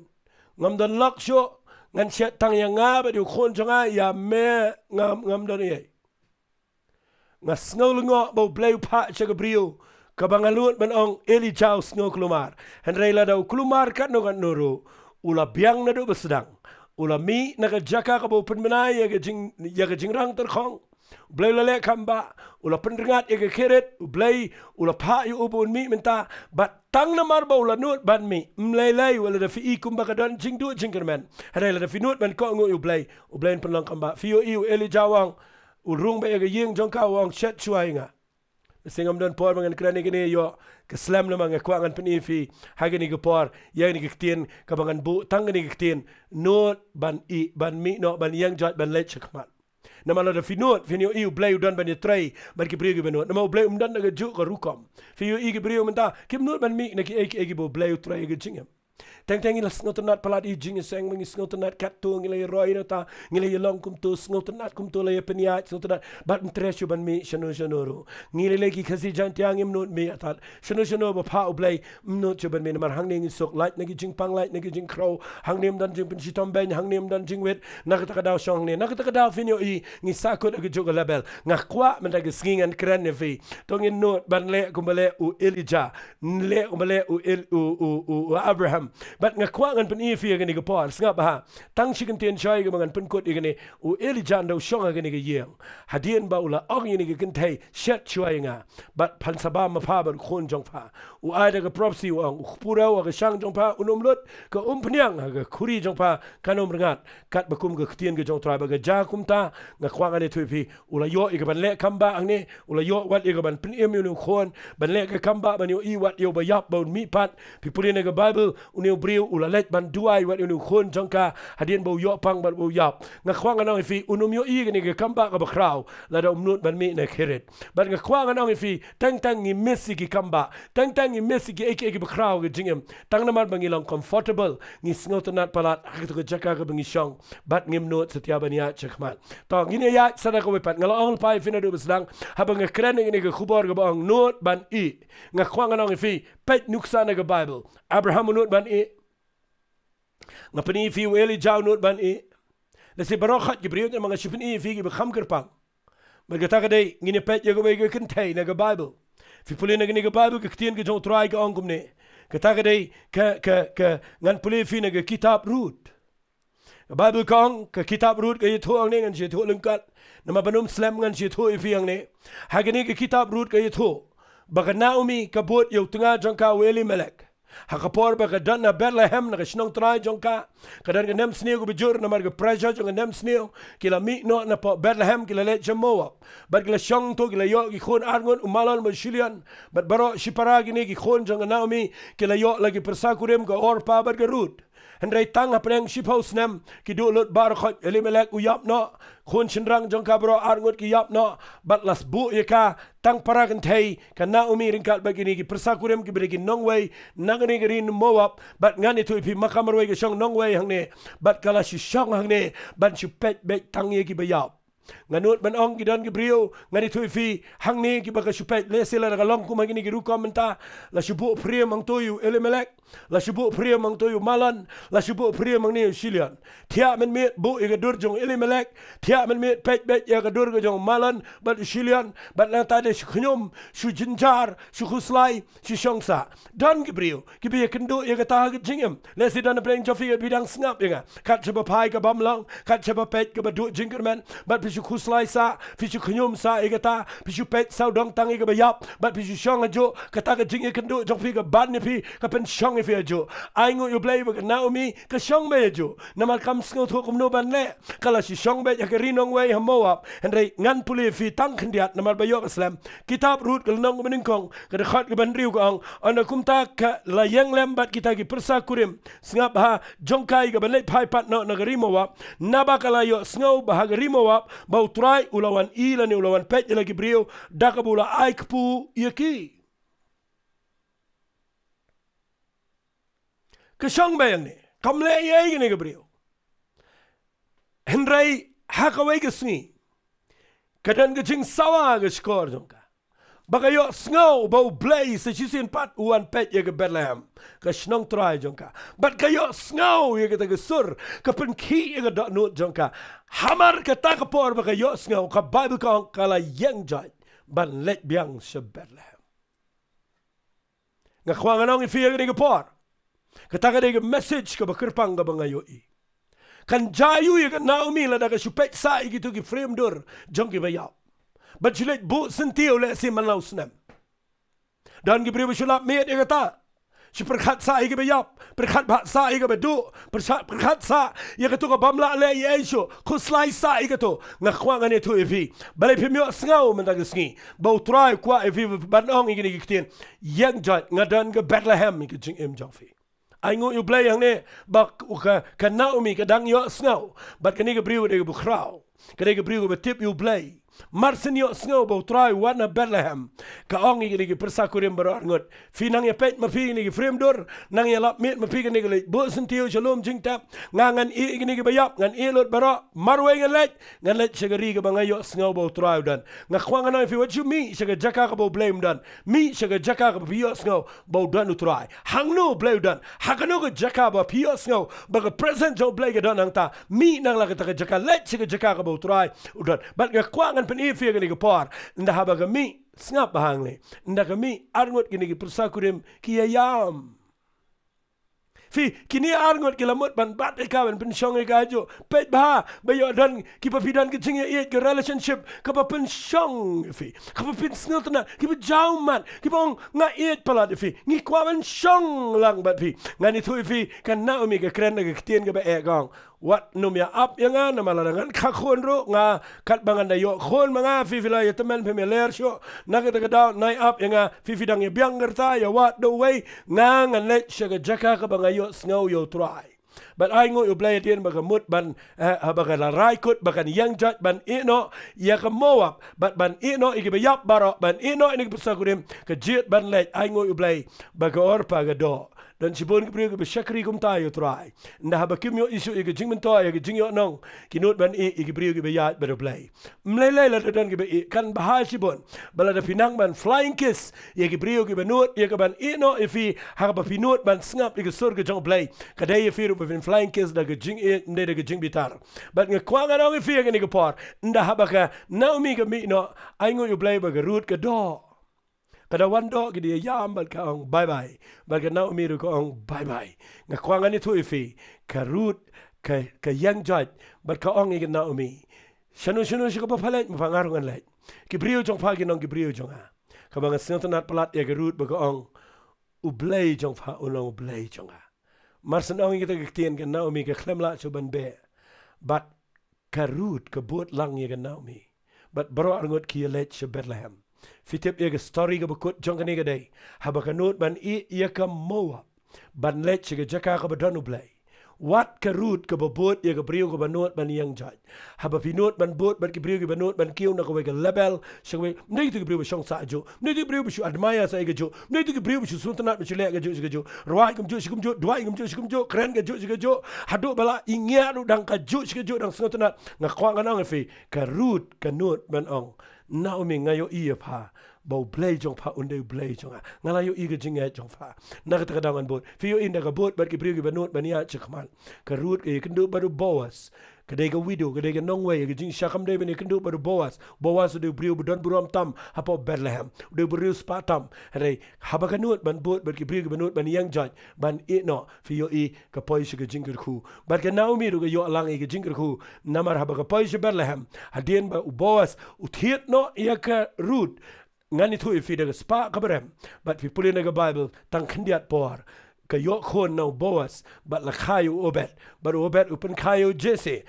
ngam don lak sho ngan shet tang yang nga ba deu khon jonga ya me ngam don ye ngas ngol ngo bo bleu pa chaga brio kabangalut ban ong Elijah sngo klumar henrela dau klumar kan no kan nuru ula biang na do besdang ula mi na ka jaka ka bo penmenai ya ka jing rang ter khong blai lale kamba ula penringat ya ka keret blai ula pa yu ubun mi menta bat tang na mar ula nut ban mi mlai wala da fi ikum ba ka don jing du jingkerman hare la da fi nut ban ko ngo yu blai penlang kamba fi yu Elijah wang urung ba ya ka yeng jong ka wang chat chuai nga singam don por mangan krani gini yo keslam na mga kwangan penifi hagani ko por yang ni kitien kabangan bu tang ni kitien not ban mi no ban yang jot ban let chakmat na malo da finot finyo iu blay udan ban yatray ban ki brio banot na mo blay umdan na ju ka rukom fiyo i ki brio menta kim not ban mi na ki eki bo blay utray ga jingam teng ila sngotonat palat i jing seng mangi sngotonat kat tu ngila roi na ta ngila long kum tu sngotonat kum tu la peniat sngotonat bat mtreshu ban mi shano ngila legi khasi jan tiang im not mi atat shano ba pa oblay not chuban mi mar hangning sok light nagi jing pang light nagi jing crow hangnim dan jing pensitom ben hangnim dan jing wet nakata daw shong ne nakata daw finyo i ngi sakot ag joga label ngakwa man dag skingan kran ne fi tongin not ban le kumbale u Elijah le kumbale u Abraham bat nga kwa ngan pen ifi gani ga por snga ba tang chicken ten chai ga ngan pen kot igani u Elijah ndo shonga gani ga yeng hadien ba ula og ni ga kan thai shet chwai nga bat phan saba ma pha ba khon jong pha u ai da ga prophecy wa pura wa ga shang jong pha unum lut ga pnyang ga khuri jong pha kanom ringat kat ba kum ga ktien ga jong tra ba ga ja kum ta nga kwa ngani thui phi ula yo i ga ban le kamba ang ni ula yo wat i ga ban pen em yu khon ban le ga kamba ban yo i wat yo ba yap ba mi pat pi pulin ga bible uniu briu ulalet ban duai wat uniu khon jongka hadien bo yo pang bat bo yap nga khwang anong fi unum yo i ni ge kamba ka bakraw la da umnut ban mi na khiret ban nga khwang anong fi tang ngi messi ki kamba tang ngi messi ki eke bakraw ge jingem tang na mar bangi long comfortable ngi sngotanat palat ha to jaka ka bangi shong bat ngim not setia bania chakman to ngine ya sada ko pat ngala ong pai fina do beslang ha bang kren ni ge khubor ge bang not ban i nga khwang anong fi pet nuksa na ge bible abraham not ban i nga pani fi weli jaw not ban i na si barokhat gibriyo na mga shipin i fi gi bakham kerpang magata ka day ngine pet ye ge kentay na ge bible fi puli na ge bible ke ktien ge jong try ge ongum ne kata ka day ka ngan puli fi na ge kitab Rut bible kong ka kitab Rut ge thu ang ne ngan si thu lengkat na mabanum slam ngan si thu i fi ang ne ha ge ni ge kitab Rut ge thu baga Naomi kabut yo tunga jongka weli melek hakapor baga dan na Bethlehem na kashnong try jongka kadar ga nem sneo go bijur na marga pressure jong nem sneo kila mi no na po Bethlehem kila le jamoa bad kila shong to kila yo gi khon arngon umalon mo shilian bad baro shipara gi ni gi khon jong Naomi kila yo lagi persakurem go Orpa bad ga Rut Hendrai tang apreng shiphaus nem ki du lut bar khot Elimelek uyap no khon chinrang jong ka bro arngot ki yap no bat las bu yaka tang paragan thai ka Naomi ringkat bagini ki persakurem ki beregi nongway nangani gerin Moab bat ngani tu pi makamroi ke shong nongway hangne bat kala shi shong hangne ban shi pet bet tang ye ki bayap nganut ban ong gidan gibriyo ngani tu fi hangni ki baka shupet lesela na long ku magini giru komenta la shubu priya mang toyu Elimelek la shubu priya mang toyu Malan la shubu priya mang ni Shilian thia men met bu e gadur jong Elimelek thia men met pet bet ya gadur jong Malan bat Shilian bat la ta de khnyum shu jinjar shu khuslai shu shongsa dan gibriyo ki be kendo ye gata ga jingem lesidan na pleng jofi bidang snap yenga kat chaba pai ka bamlang kat chaba pet ka badu jingerman bat pishu khuslai sa pishu khnyum sa egata pishu pet sa dong tangi ka bayap bat pishu shong ajo kata ka jinge kendo jofi ka ban ni pi ka pen shong e fi ajo aingo you play ba Naomi ka shong be ajo namal kam sngo tho kum no ban le kala shi shong be ya ka rinong wei hamoap hendrei ngan puli fi tang khndiat namal bayo islam kitab Rut kal nong mening kong ka de khat ka ban riu ka ong ana kumta ka la yang lem bat kita ki persa kurim sngap ha jongkai ka ban le phai pat no na garimowa nabakala yo sngo ba garimowa bau try ulawan ila ni ulawan pet lagi brio dakabula aikpu yaki kesong bayang ni kamle ye ni brio Hendrai hakawai kesni kadan gejing sawa ge skor jongka bagayo sngo bau blaze sisin pat uan pet ye ke Bethlehem ka snong try jongka bat kayo sngo ye ke ta sur ka pen ki ye ke dot not jongka hamar ka ta ka por bagayo sngo ka Bible ka kala yang jai ban let biang se Bethlehem nga khwang anong fi ye ke por ka ta ka de message ka bakirpang ka bangayo i kan jayu ye ke Naomi la da ka supet sa i gitu ki frame dur jongki bayap but you let boot sentio le si manau snem dan gibri bishulap met ye kata si perkhat sa ige bayap perkhat ba sa ige bedu perkhat sa ye katu ka bamla le ye sho khuslai sa ige to nga khwang ane tu evi bale pimyo sngaw men dag sngi bo try kwa evi banong ige ni gitien yang jat nga dan ga Bethlehem ige jing em jofi aingo you play yang ne bak ka Naomi ka dang yo sngaw bat kani ge briu de bu khrau kani ge briu be tip you play Marsin yo sngo bo try wana Bethlehem ka ong igi gi persakurim barar ngot finang ye pet mapi ni gi frame dor nang ye lap met mapi ni gi bo sentio shalom jingtap ngangan i igi ni gi bayap ngan i lot bara marwe ngan let shagari ga banga yo sngo bo try dan nga khwang na fi what you me shaga jaka ka bo blame dan mi shaga jaka ka bi yo sngo bo dan try hang no blame dan hakano ga jaka ba pi yo sngo ba ga present jo blame ga dan nang ta mi nang la ga ta jaka let shaga jaka ka bo try udan but ga khwang pen ifi gani ke por nda haba gami snap bahangle nda gami arngot gini ke persakurim kiyayam fi kini arngot ke lamut ban bat ka ban pen shong ga jo pet ba bayo dan ki papidan ke jinge it ke relationship ka pa pen shong fi ka pa pen snotna ki pa jauman ki bong nga it pala fi ngi kwa ban shong lang bat fi ngani tu fi kan Naomi ke kren ke tien ke ba e gang wat num ya up ya nga na malarangan kakhon ro nga kat bangan da yo khon mga fifila ya temen pemeler syo nagata daw nai up ya nga fifidang ya biang gerta ya wat the way nga let shaga jaka ka bangayo sngaw yo try but I ngo yo play tien baga mut ban baga la rai kut baga yang jat ban ino ya ka moab but ban ino igi yap baro ban ino ini pesakurim ka jit ban let I ngo yo play baga orpa ga do dan sibon kepriyo ke syakri kum tayo try nda haba kim yo isu ige jing mento ya jing yo nong kinut ban ige priyo ke yat better play mlele la dan ke kan bahal sibon bala da pinang ban flying kiss ye ke priyo ke benut ye ke ban ino ifi haba pinut ban snap ige sur ke jong play kada ye firu ben flying kiss da ke jing nde da ke jing bitar but nge kwanga nong ifi ke ni ke por nda haba ka naomi ke mi no ai ngo yo play ba ke root ke do kada wando gidi yam bal ka ong bye bye bal ka Naomi ru ko ong bye bye nga kwanga ni tu ifi ka root ka yang judge bal ka ong igi Naomi shanu shi ko pa phalet mo pangarungan let ki brio jong pha ki nong ki brio jong a ka banga sintonat palat ya ka root ba ka ong ublay jong pha unong ublay jong a marsan ong igi ta kitien ka Naomi ka khlemla so ban be but ka root ka bot lang ya ka Naomi but baro arngot ki let so Bethlehem fitip ega story ga bakut jongkani ga day habakanut ban iya ka moab ban let chiga jaka ka badanu blay wat ka root ka babot ega brio ka banut ban yang jaj habapinut ban bot ban ki brio ka banut ban kiu na ka wega label shwe nei tu ki brio shong sa jo nei tu brio shu admire sa ega jo nei tu ki brio shu suntanat ba chule ga jo shiga jo rwai kum jo shikum jo dwai kum jo shikum jo kren ga jo shiga jo hadu bala ingya nu dang ka jo shiga jo dang suntanat nga kwang ga nang fi ka root ka nut ban ong Naomi ngayo iya pa bau blay jong pa unde blay jong ngala yo iga jinga jong pa nagata kadangan bot fiyo inda ka bot bat ki priyo ki banut baniya chikman ka root ka ikandu baru Boaz kadai ka widow kadai ka nongway ka jing shakam de bani ikandu baru Boaz de priyo budon buram tam hapo Bethlehem de priyo spa tam hadai haba kanut ban bot bat ki priyo ki banut bani yang judge ban no fiyo i ka poisha ka jingir ku bat ka Naomi ru ka yo alang i ka jingir ku namar haba ka poisha Bethlehem hadien ba Boaz uthiet no iya ka root ngani tu ifi daga spa kabarem but fi pulin daga Bible tang khendiat por ka yo khon no Boaz but la khayo Obed but Obed upen khayo Jesse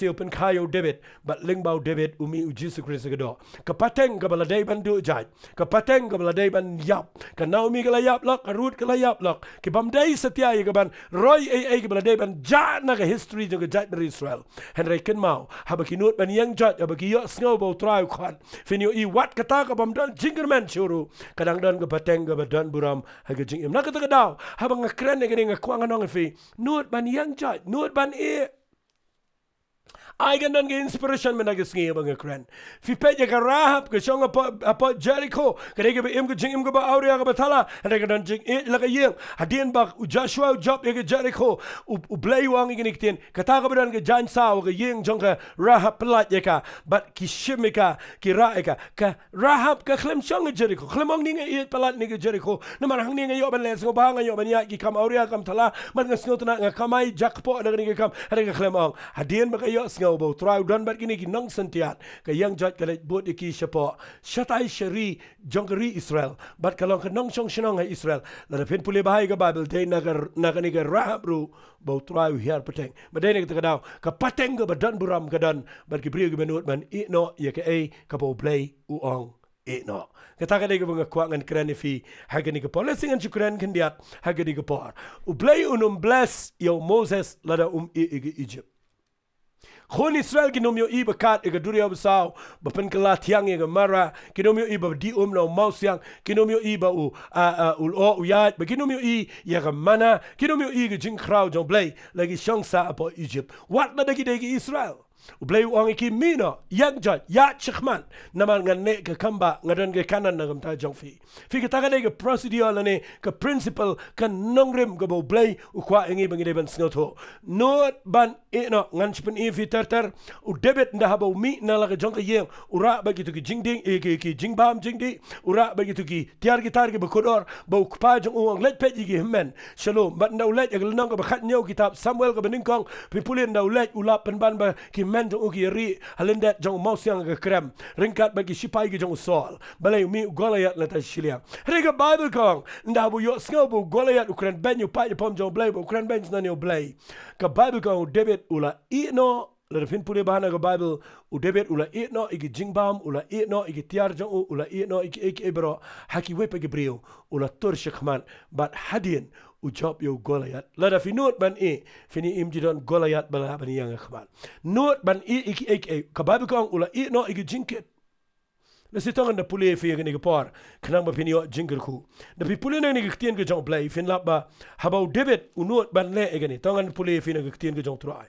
upen khayo David but lingbau David umi Jesus Christ ga do ka pateng ka baladai ban du jaj ka pateng ka baladai ban yap ka Naomi ka la yap lok ka Ruth ka la yap lok ki bamdai satya ga ban roy ai ka baladai ban ja na ka history jo ga jaj ber Israel henry ken mau habaki nut ban yang jaj habaki yo snow bo try khan finyo i wat kata ka bamdan jingerman churu kadang dan ka pateng ka badan buram ha ga jing im na ka ta daw habang nga kren nga kwang anong fi nut ban yang jaj nut ban ay ganun ga inspiration man nagisngi mga kren fi pedya ka Rahab ka siyang apo Jericho kaya ka ba im ka ba aurea ka batala kaya ka dan jing laka yung hadien ba Joshua job ya ka Jericho ublay wang ikiniktin kata ka ba dan ka Jan Sao ka yung jong ka Rahab pelat ya ka but ki shimi ka ki rae ka Rahab ka klem siyang ka Jericho klemong ni nga iit pelat ni ka Jericho naman hang ni nga yoban les nga ba nga yoban ya ki kam aurea kam tala man nga sngot na nga kamay jackpo na nga kam kaya ka klemong hadien ba kayo bo try don bat kini ki nong sentiat ka yang jat ka let bot iki siapo shatai shari jongri Israel bat kalong ka nong song shinong ha Israel la pin puli bahay ka Bible day na kani ka Rahab ru bo try hiar pateng baday na ka daw ka pateng ka badan buram ka dan bat ki priyo ka benut man ino ya ka ay ka bo play uong no kata ka dai ka mga kwangan krani fi hagani ka por lesingan chukran kandiat hagani ka por ublay bless yo Moses lada Egypt Khon Israel kinomyo iba kat ega duriya basao bapen kala tiang ega mara kinomyo iba di no mausyang kinomyo iba uyat ba kinomyo ya mana kinomyo ga jing crowd jong blay lagi shangsa apo Egypt wat na dagi Israel ublay uang iki mino yang jat ya chikman naman nga ne ka kamba nga dan ke kanan na gamta jong fi ka taga ga procedure la ne ka principle ka nongrim ga bo blay ukwa ingi bangi de ban snoto not ban ino ngan chipen fi tartar u debit nda habo mi na la ga jong ka yeng ura ba gitu ki jingding ki jingbam jingdi ura ba gitu ki tiar gitar ki bakodor ba ukpa jong uang let pet gi men shalom ban nda ulet ga nong ka ba khat nyaw kitab Samuel ka beningkong pipulin nda ulet ulap pen ban ba ki men jong uki ri halendet jong mausiang ke krem ringkat bagi sipai ke jong sol balai mi Goliath la ta shilia rega Bible kong nda bu yo sngo bu Goliath ukran ben yu pa pom jong blay bu ukran ben nan yo blay ka Bible kong David ula ino la fin pule bahana ka Bible u David ula ino igi jingbam ula ino igi tiar jong ula ino igi ebro haki wepe gebrio ula tur shikman bat hadin ujob yo Goliath lada fi not ban fini imjidon Goliath bala bani yang khman not ban iki ka Bible kong ula no igi jinket na sitongan da pule fi ngani gapar khnang ba fini jinker khu da fi pule nang ni gtien ge jong play fin laba habau David unot ban le egani tongan pule fi nang gtien ge jong trai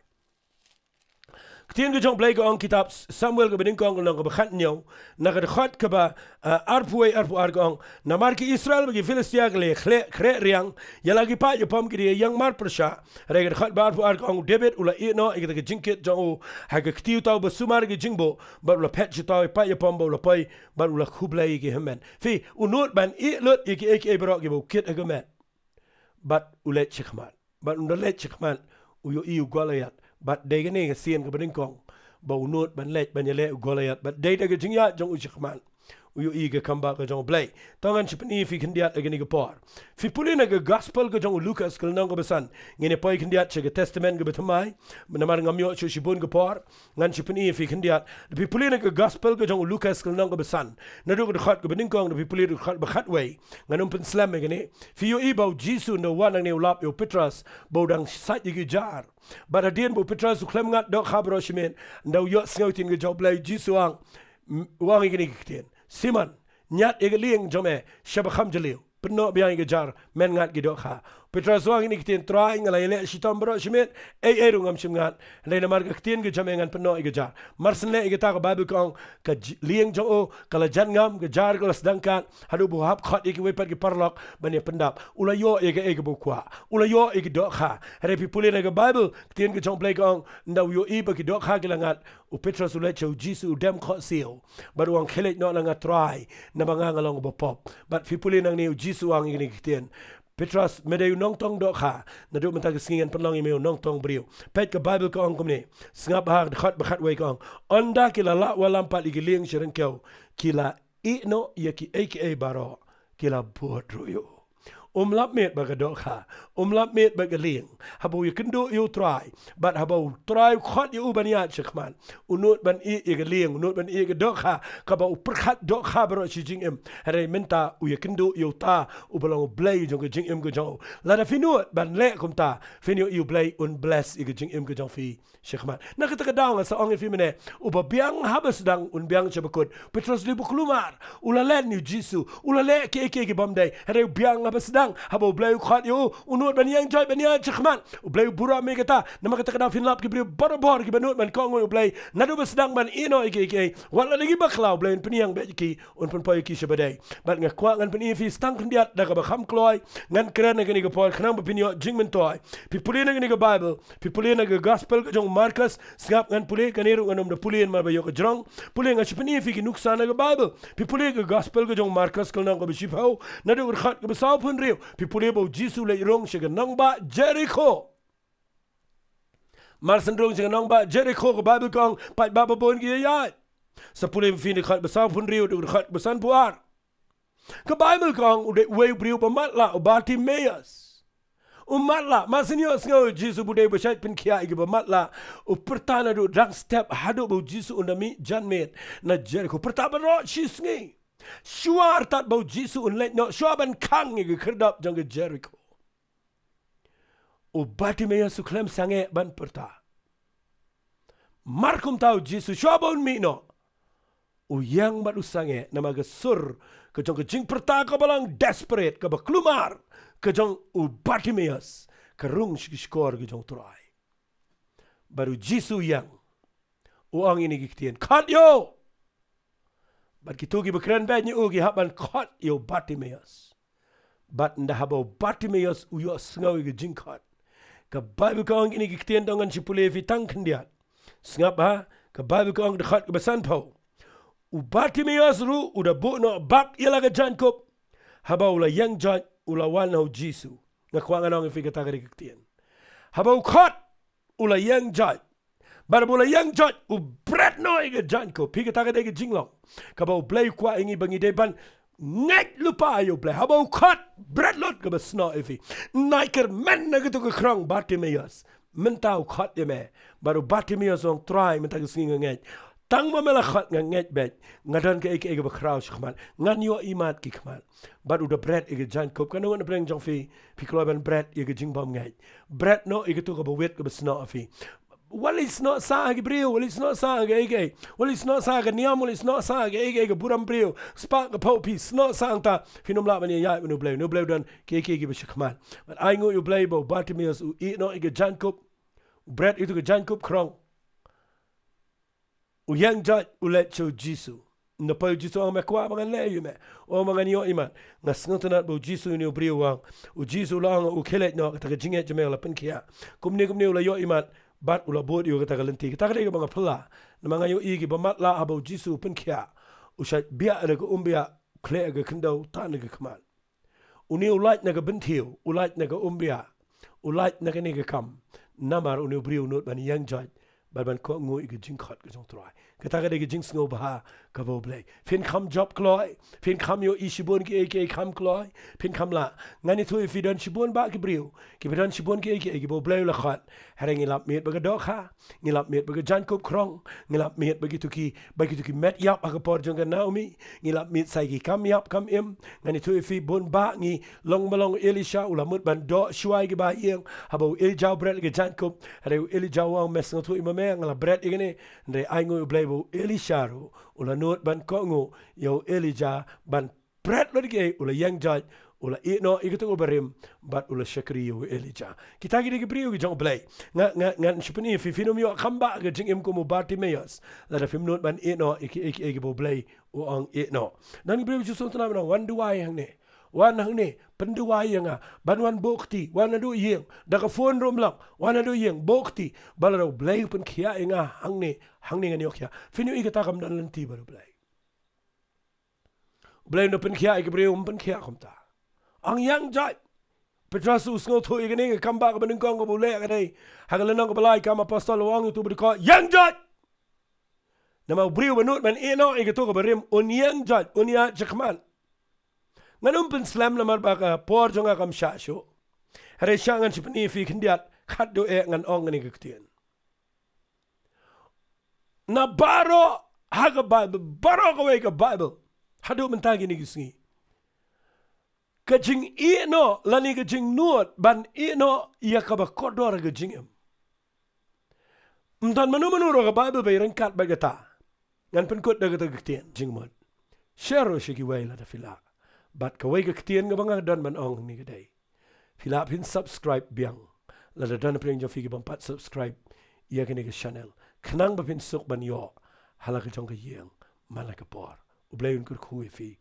Tien ge jong blay go on kitab Samuel ge beding kong nang ge khat nyaw na ge khat ke ba arpu argong na mar ki Israel ge Filistia ge le khre riang ya lagi pa je pom ge yang mar persha re ge khat ba arpu argong David ula no ge jinket jong ha ge ktiu taw ba sumar ge jingbo ba ula pet je taw pa je pom ba ula pai ba ula khublay ge hemen fi unot ban lut ge bro ge bo kit ge met bat ule chikhman bat ule chikhman uyo Goliath but they gane ga sien ga beding kong ba unot ban lech ban yele Goliath but they ga jingya jong ushikman uyo ga kamba ga jong blay tongan chipni fi kindiat ga ni ga por fi pulina ga gospel ga jong Lucas kal nang ga besan ngene poi kindiat che ga testament ga betamai namar ngamyo chu shibun ga por ngan chipni fi kindiat fi pulina ga gospel ga jong Lucas kal nang ga besan na do ga khat ga beding kong fi pulina khat ba khat way nganum pen slam ga ni fi yo ibau jisu no wan nang ne ulap yo Petrus bodang sat gi jar but adien bu Petrus klem ngat do khabro shimen ndaw yo snoutin ge job lay jisuang wang ge nikten Simon nyat ege lieng jome shabakham jaleu penno biang ge jar men ngat ge do kha Petrus wang nikten try ngalai le shitom bro shimen rungam shimngat le na mar ge kten ge jame ngan penno ge jar marsen le ge ta Bible kong ka lieng jo kala jan ngam ge jar ge sedangkan hadu bu hap khat ege wepat ge parlok bani pendap ula yo ege bu kwa ula yo ege do kha re pi pule ge Bible kten ge jong play kong ndaw yo iba ge do kha ge langat u Petrus ule chau jisu dem kho seal baru wang khelek no langat try na banga ngalong bo pop but pi pule nang ni jisu wang ge kten Petrus medeu nong tong do kha na do menta singan penlong imeu nong tong brio pet ke Bible ko ong komne sngap ha khat ba khat we ko onda kila la walam pat igiling shiren keu kila no yaki aka baro kila bodroyo lap met ba do kha lap met ba giling habo you can do you try but habo try khat you bania chikman unut ban giling unut ban do kha ka ba perkhat do kha bro chi jing em re menta you can do you ta ubalo blay jong jing em go jong la da finut ban le kum ta finio you blay un bless jing em go jong fi chikman na ka ta daw sa ong fi mene uba biang habas dang un biang chabakut Petrus li buklumar ulale ni jisu ulale ke bomday re biang habas habo blay khat yo unut ban yang joy ban yang chkhman blay bura me kata nama kata kana finlap ki bri bor ki banut ban kong blay nadu besdang ban ino ike wala lagi baklau blay peniang be ki un pun poi ki sebadai ban nga kwa ngan peni fi stang kendiat da ka ba kham kloi ngan kran nga ni ga pol khnam ba pinyo jingmen toy pi pulina nga ni ga Bible pi pulina ga gospel ka jong Marcus sngap ngan puli kaniru nganom da pulin ma ba yo ka jrong puli nga chipni fi ki nuksana ga Bible pi puli ga gospel ka jong Marcus kal nang ga bishipau nadu khat ga saw pun riu people able jisu le rong shiga nang ba Jericho marsen rong shiga nang ba Jericho ko Bible kong pat baba bon gi ya sa pule fi ni khat ba pun riu du khat basan puar ka Bible kong u de we briu ba matla u Bartimaeus matla masinyo sngo jisu bude ba shat pin kia gi ba matla u pertana du drang step hadu bu jisu unami janmet na Jericho pertaba ro shi sngi Shuar tat bau jisu un let no shuaban kang ge kerdap jang Jericho. O Bartimaeus su klem sange ban perta. Markum tau jisu shuabon mi no. O yang batu sange nama ge sur ke jing perta ka balang desperate ka ba klumar ke jong o Bartimaeus ke rung skor ge jong turai. Baru jisu yang o ang ini giktian kat yo. But kitugi bekran bad ni ugi haban caught yo Bartimaeus. But nda habo Bartimaeus uyo sngawi ge jingkot. Ka Bible ko ang ini giktian dongan sipule fi tangken dia. Sngap ha ka Bible ko ang dekhat ke besan pau. U Bartimaeus ru uda no bak ila ge jankop. Haba ula yang jan ula wana jisu. Nga kwangan ang fi kata ge giktian. Haba caught ula yang jan. bara bola yang jot u bread no ige jan ko pi ka de jinglong ka ba blay kwa ingi bangi de ban ngek lupa ayo blay ha ba kat bread lot ka ba sno ifi naiker men na to ka krong Bartimaeus mentau kat de me baru Bartimaeus on try menta ka singa ngek tang ma mela khat nga ngek bet ngadan ke ike ba kraus khman ngan yo imat ki khman baru the bread ige jan ko kan no bring jong fi kloben bread ige jing bom ngek bread no ige to ka ba wet ka ba sno ifi well, it's not sag brio, well, it's not sag ege, well, it's not sag niam, well, it's not sag ege, buram brio, spark a poppies, not santa, finum la mania yat no blue done, keke give a shakman. But I know you blay bo, Bartimaeus, who eat not a jan cup, bread into a jan cup crong. U yang judge, u let you Jisu. No po Jisu ang makwa mga leyo me, o mga niyo iman, nga snuntanat bo Jisu niyo brio wang, u Jisu lang u kilet no, kataga jinget jamela pinkia, kumni la yo iman, bat ula bod yo kata kalenti kita kada mga pala na mga yo igi bamatla abo Jisu pen kya usat bia na ko umbia kle ga kendo ta na ga kaman uni ulat na ga bentiu ulat na ga umbia ulat na ga ni ga kam namar uni brio not ban yang jaj ban ko ngo igi jing khat ga jong trai kita kada ga jing sngo ba ka bo blay fin kam job kloi fin kam yo ishibon ki eke kam kloi fin kam la ngani thu if don shibon ba ki brio ki don shibon ki eke bo blay la khat hereng lap met ba ga do kha ngilap met ba ga jan kop krong ngilap met ba ki met yap aga por jong ga naomi ngilap met sai ki kam yap kam em ngani thu if bon ba ngi long malong Elisha ula mut ban do shwai gi ba yeng habo Elijah bread ga jan kop hare Elijah wa mes ngo imame ngala bread igene ndre ai ngo blay bo Elisha ro ula not ban ko ngo yo Elijah ban bread lo ge ula yang jaj ula no igutu oberim bat ula shakri yo Elijah kita gi brio gi jong blay nga shipni fi finom yo khamba ga jing em ko mo Bartimaeus la fim not ban no iki bo blay o ang no nan brio ju so tana na wan duai hang ne wan hang ne penduai yang ban wan bokti wan adu yeng da ka phone rom lang wan adu yeng bokti balaro blay pen khia nga hang ne ngani okya finu igata kam dan lanti baru blay no pen khia ig brio pen khia komta ang yang jai Petrasu sngo thu igani kamba ka ban kong ko bule ka dai hagalan ko balai ka apostol wang tu ko yang jai nama brio banut ban eno igato ko barim on yang jai on ya chakman nganum pen slam na mar ba ka por jonga kam sha sho hare shangan chipni fi khindiat khat do e ngan ong ngani gktien na baro haga bible baro ko we ka bible hadu mentagi ni gisngi kajing ino lani kajing nuot ban ino iya ka ba kodor kajing em mtan manu ro ka bible bay rangkat bagata ngan pen kot daga gktien jing mod share shiki way la fila bat ka way gktien ga banga don man ong ni gadai fila pin subscribe biang la don pring jo figi bam pat subscribe iya kini ga channel khnang ba pin suk ban yo halaka jong ka yeng malaka por ublayun kur khu fi